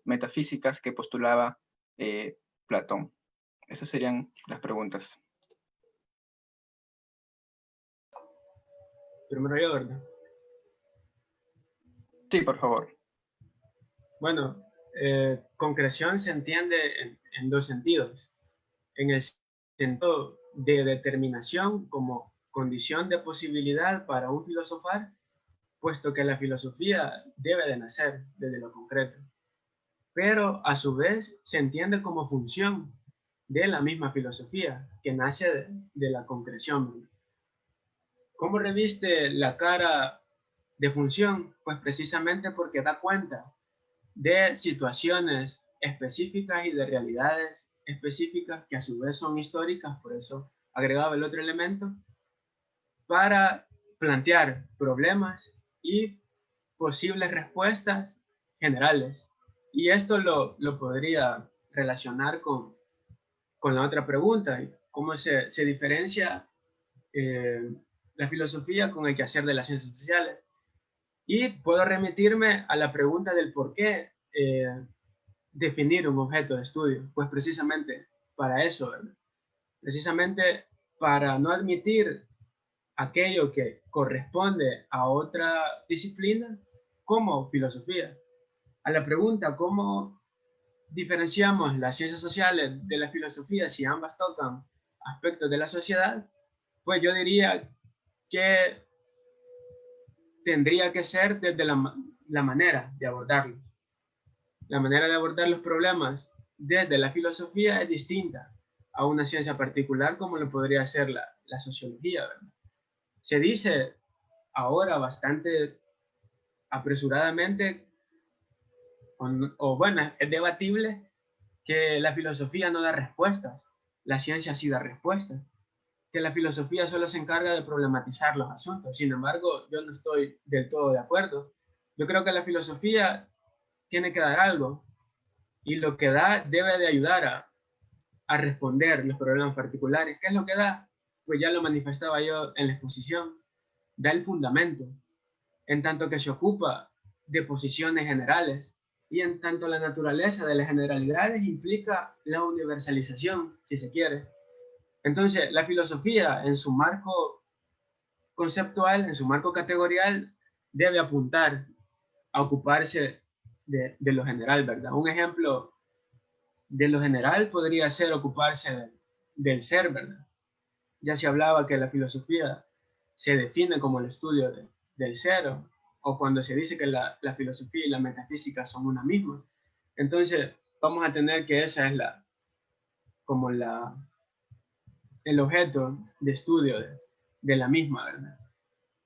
metafísicas que postulaba Platón? Esas serían las preguntas. Primero yo, ¿verdad? Sí, por favor. Bueno, concreción se entiende en dos sentidos. En el sentido de determinación como condición de posibilidad para un filosofar, puesto que la filosofía debe de nacer desde lo concreto. Pero a su vez se entiende como función de la misma filosofía, que nace de la concreción. ¿Cómo reviste la cara de función? Pues precisamente porque da cuenta de situaciones específicas y de realidades específicas que a su vez son históricas, por eso agregaba el otro elemento, para plantear problemas y posibles respuestas generales. Y esto lo podría relacionar con la otra pregunta, cómo se diferencia la filosofía con el quehacer de las ciencias sociales. Y puedo remitirme a la pregunta del por qué definir un objeto de estudio. Pues precisamente para eso, ¿verdad? Precisamente para no admitir aquello que corresponde a otra disciplina como filosofía. A la pregunta cómo diferenciamos las ciencias sociales de la filosofía si ambas tocan aspectos de la sociedad, pues yo diría que tendría que ser desde la manera de abordarlos. La manera de abordar los problemas desde la filosofía es distinta a una ciencia particular como lo podría ser la sociología, ¿verdad? Se dice ahora bastante apresuradamente, o bueno, es debatible que la filosofía no da respuestas, la ciencia sí da respuestas, que la filosofía solo se encarga de problematizar los asuntos. Sin embargo, yo no estoy del todo de acuerdo. Yo creo que la filosofía tiene que dar algo, y lo que da debe de ayudar a responder los problemas particulares. ¿Qué es lo que da? Pues ya lo manifestaba yo en la exposición. Da el fundamento, en tanto que se ocupa de posiciones generales, y en tanto la naturaleza de las generalidades implica la universalización, si se quiere. Entonces, la filosofía en su marco conceptual, en su marco categorial, debe apuntar a ocuparse de lo general, ¿verdad? Un ejemplo de lo general podría ser ocuparse del ser, ¿verdad? Ya se hablaba que la filosofía se define como el estudio del ser, o cuando se dice que la filosofía y la metafísica son una misma. Entonces, vamos a tener que esa es el objeto de estudio de la misma, ¿verdad?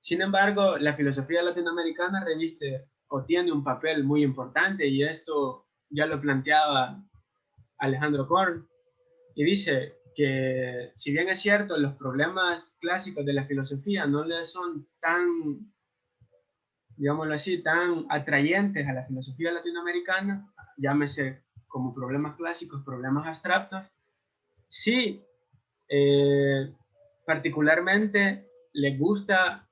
Sin embargo, la filosofía latinoamericana reviste o tiene un papel muy importante, y esto ya lo planteaba Alejandro Korn, y dice que si bien es cierto, los problemas clásicos de la filosofía no le son tan, digámoslo así, tan atrayentes a la filosofía latinoamericana, llámese como problemas clásicos, problemas abstractos, sí, particularmente les gusta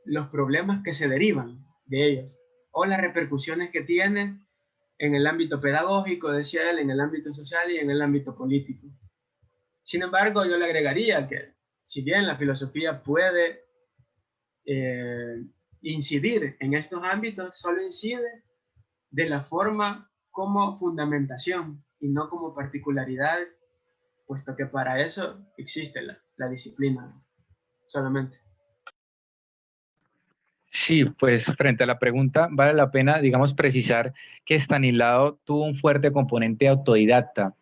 los problemas que se derivan de ellos, o las repercusiones que tienen en el ámbito pedagógico, decía él, en el ámbito social y en el ámbito político. Sin embargo, yo le agregaría que, si bien la filosofía puede incidir en estos ámbitos, solo incide de la forma como fundamentación y no como particularidad, puesto que para eso existe la disciplina solamente. Sí, pues frente a la pregunta, vale la pena, digamos, precisar que Estanislao tuvo un fuerte componente autodidacta.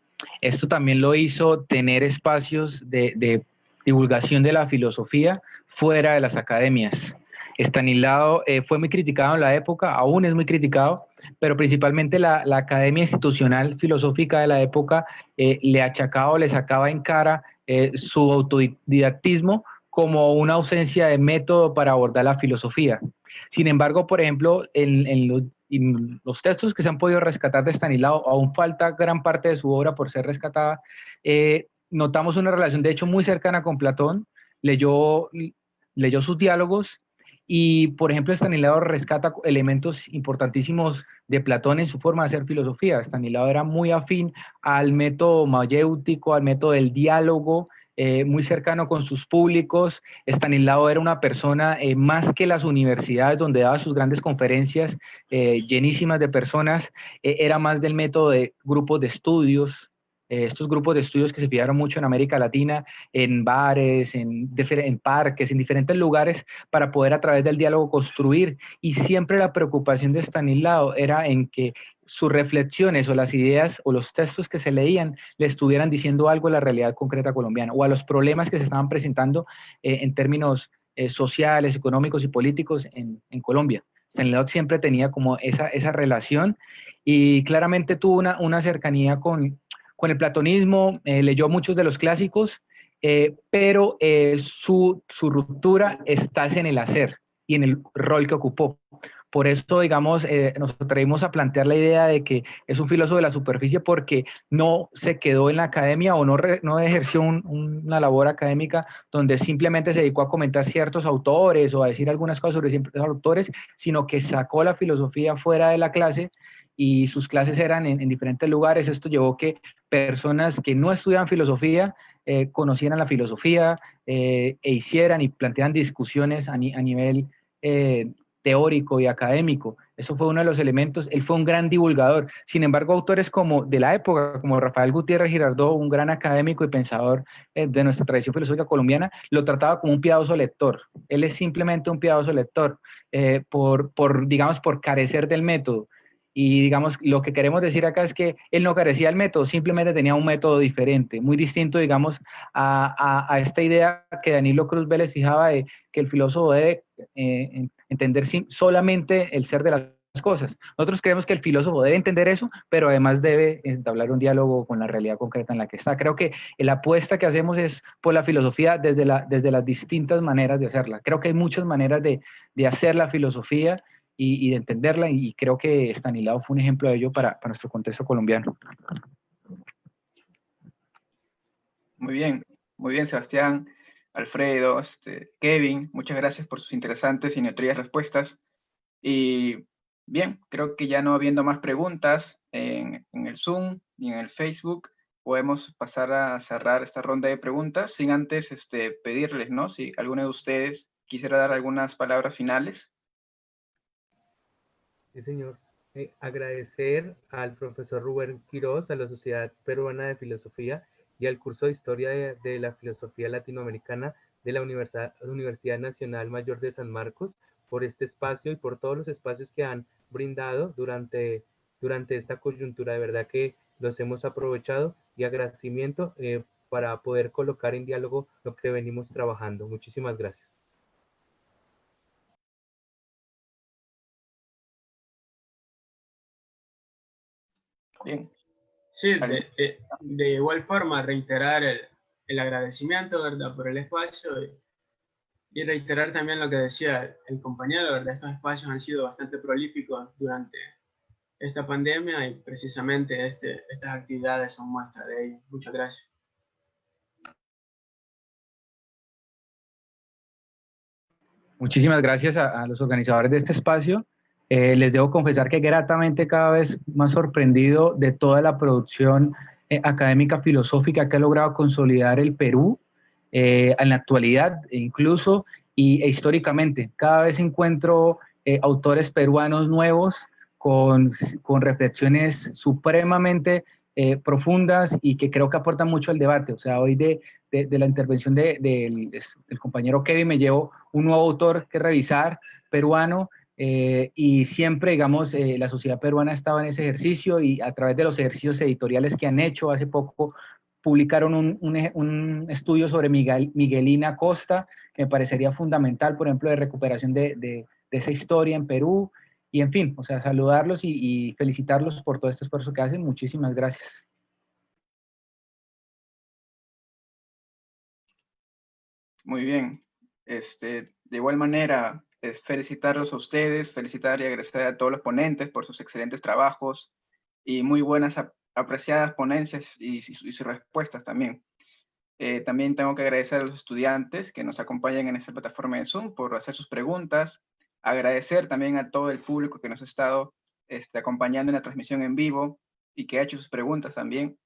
Esto también lo hizo tener espacios de divulgación de la filosofía fuera de las academias. Estanislao fue muy criticado en la época, aún es muy criticado, pero principalmente la academia institucional filosófica de la época le achacaba o le sacaba en cara su autodidactismo como una ausencia de método para abordar la filosofía. Sin embargo, por ejemplo, en los y los textos que se han podido rescatar de Estanislao, aún falta gran parte de su obra por ser rescatada, notamos una relación de hecho muy cercana con Platón, leyó sus diálogos y, por ejemplo, Estanislao rescata elementos importantísimos de Platón en su forma de hacer filosofía. Estanislao era muy afín al método mayéutico, al método del diálogo, muy cercano con sus públicos. Estanislao era una persona, más que las universidades donde daba sus grandes conferencias llenísimas de personas, era más del método de grupos de estudios, estos grupos de estudios que se fijaron mucho en América Latina, en bares, en parques, en diferentes lugares, para poder a través del diálogo construir. Y siempre la preocupación de Estanislao era en que sus reflexiones o las ideas o los textos que se leían le estuvieran diciendo algo a la realidad concreta colombiana o a los problemas que se estaban presentando en términos sociales, económicos y políticos en Colombia. Estanislao siempre tenía como esa relación y claramente tuvo una cercanía con el platonismo, leyó muchos de los clásicos, pero su ruptura está en el hacer y en el rol que ocupó. Por eso, digamos, nos atrevimos a plantear la idea de que es un filósofo de la superficie porque no se quedó en la academia o no ejerció una labor académica donde simplemente se dedicó a comentar ciertos autores o a decir algunas cosas sobre ciertos autores, sino que sacó la filosofía fuera de la clase y sus clases eran en diferentes lugares. Esto llevó que personas que no estudiaban filosofía conocieran la filosofía e hicieran y plantearan discusiones a nivel teórico y académico. Eso fue uno de los elementos. Él fue un gran divulgador. Sin embargo, autores como de la época, como Rafael Gutiérrez Girardot, un gran académico y pensador de nuestra tradición filosófica colombiana, lo trataba como un piadoso lector. Él es simplemente un piadoso lector digamos, por carecer del método. Y digamos, lo que queremos decir acá es que él no carecía del método, simplemente tenía un método diferente, muy distinto, digamos, a esta idea que Danilo Cruz Vélez fijaba de que el filósofo debe entender solamente el ser de las cosas. Nosotros creemos que el filósofo debe entender eso, pero además debe entablar un diálogo con la realidad concreta en la que está. Creo que la apuesta que hacemos es por la filosofía desde las distintas maneras de hacerla. Creo que hay muchas maneras de hacer la filosofía y de entenderla, y creo que Estanislao fue un ejemplo de ello para nuestro contexto colombiano. Muy bien, Sebastián, Alfredo, Kevin, muchas gracias por sus interesantes y nutridas respuestas. Y bien, creo que ya no habiendo más preguntas en el Zoom ni en el Facebook, podemos pasar a cerrar esta ronda de preguntas sin antes pedirles, ¿no? Si alguno de ustedes quisiera dar algunas palabras finales. Sí, señor. Agradecer al profesor Rubén Quiroz, a la Sociedad Peruana de Filosofía y al curso de Historia de la Filosofía Latinoamericana de la Universidad Nacional Mayor de San Marcos por este espacio y por todos los espacios que han brindado durante esta coyuntura. De verdad que los hemos aprovechado, y agradecimiento para poder colocar en diálogo lo que venimos trabajando. Muchísimas gracias. Bien. Sí, de igual forma reiterar el agradecimiento, ¿verdad?, por el espacio y reiterar también lo que decía el compañero, ¿verdad? Estos espacios han sido bastante prolíficos durante esta pandemia y precisamente estas actividades son muestra de ello. Muchas gracias. Muchísimas gracias a los organizadores de este espacio. Les debo confesar que gratamente cada vez más sorprendido de toda la producción académica filosófica que ha logrado consolidar el Perú en la actualidad, incluso e históricamente. Cada vez encuentro autores peruanos nuevos con reflexiones supremamente profundas y que creo que aportan mucho al debate. O sea, hoy de la intervención del compañero Kevin me llevo un nuevo autor que revisar, peruano, y siempre, digamos, la sociedad peruana estaba en ese ejercicio, y a través de los ejercicios editoriales que han hecho, hace poco publicaron un estudio sobre Miguelina Costa, que me parecería fundamental, por ejemplo, de recuperación de esa historia en Perú. Y en fin, o sea, saludarlos y felicitarlos por todo este esfuerzo que hacen. Muchísimas gracias. Muy bien. De igual manera, es felicitarlos a ustedes, felicitar y agradecer a todos los ponentes por sus excelentes trabajos y muy buenas, apreciadas ponencias y sus respuestas también. También tengo que agradecer a los estudiantes que nos acompañan en esta plataforma de Zoom por hacer sus preguntas, agradecer también a todo el público que nos ha estado acompañando en la transmisión en vivo y que ha hecho sus preguntas también.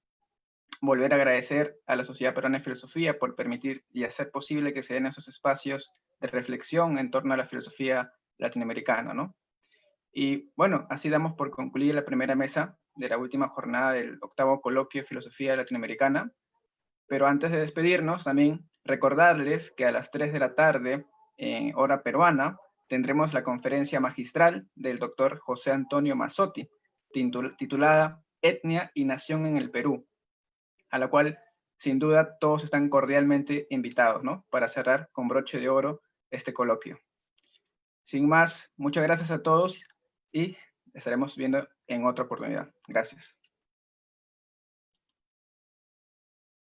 Volver a agradecer a la Sociedad Peruana de Filosofía por permitir y hacer posible que se den esos espacios de reflexión en torno a la filosofía latinoamericana, ¿no? Y bueno, así damos por concluir la primera mesa de la última jornada del 8º Coloquio de Filosofía Latinoamericana. Pero antes de despedirnos, también recordarles que a las 3 de la tarde, en hora peruana, tendremos la conferencia magistral del doctor José Antonio Mazzotti, titulada Etnia y Nación en el Perú, a la cual sin duda todos están cordialmente invitados, ¿no? Para cerrar con broche de oro este coloquio. Sin más, muchas gracias a todos y estaremos viendo en otra oportunidad. Gracias.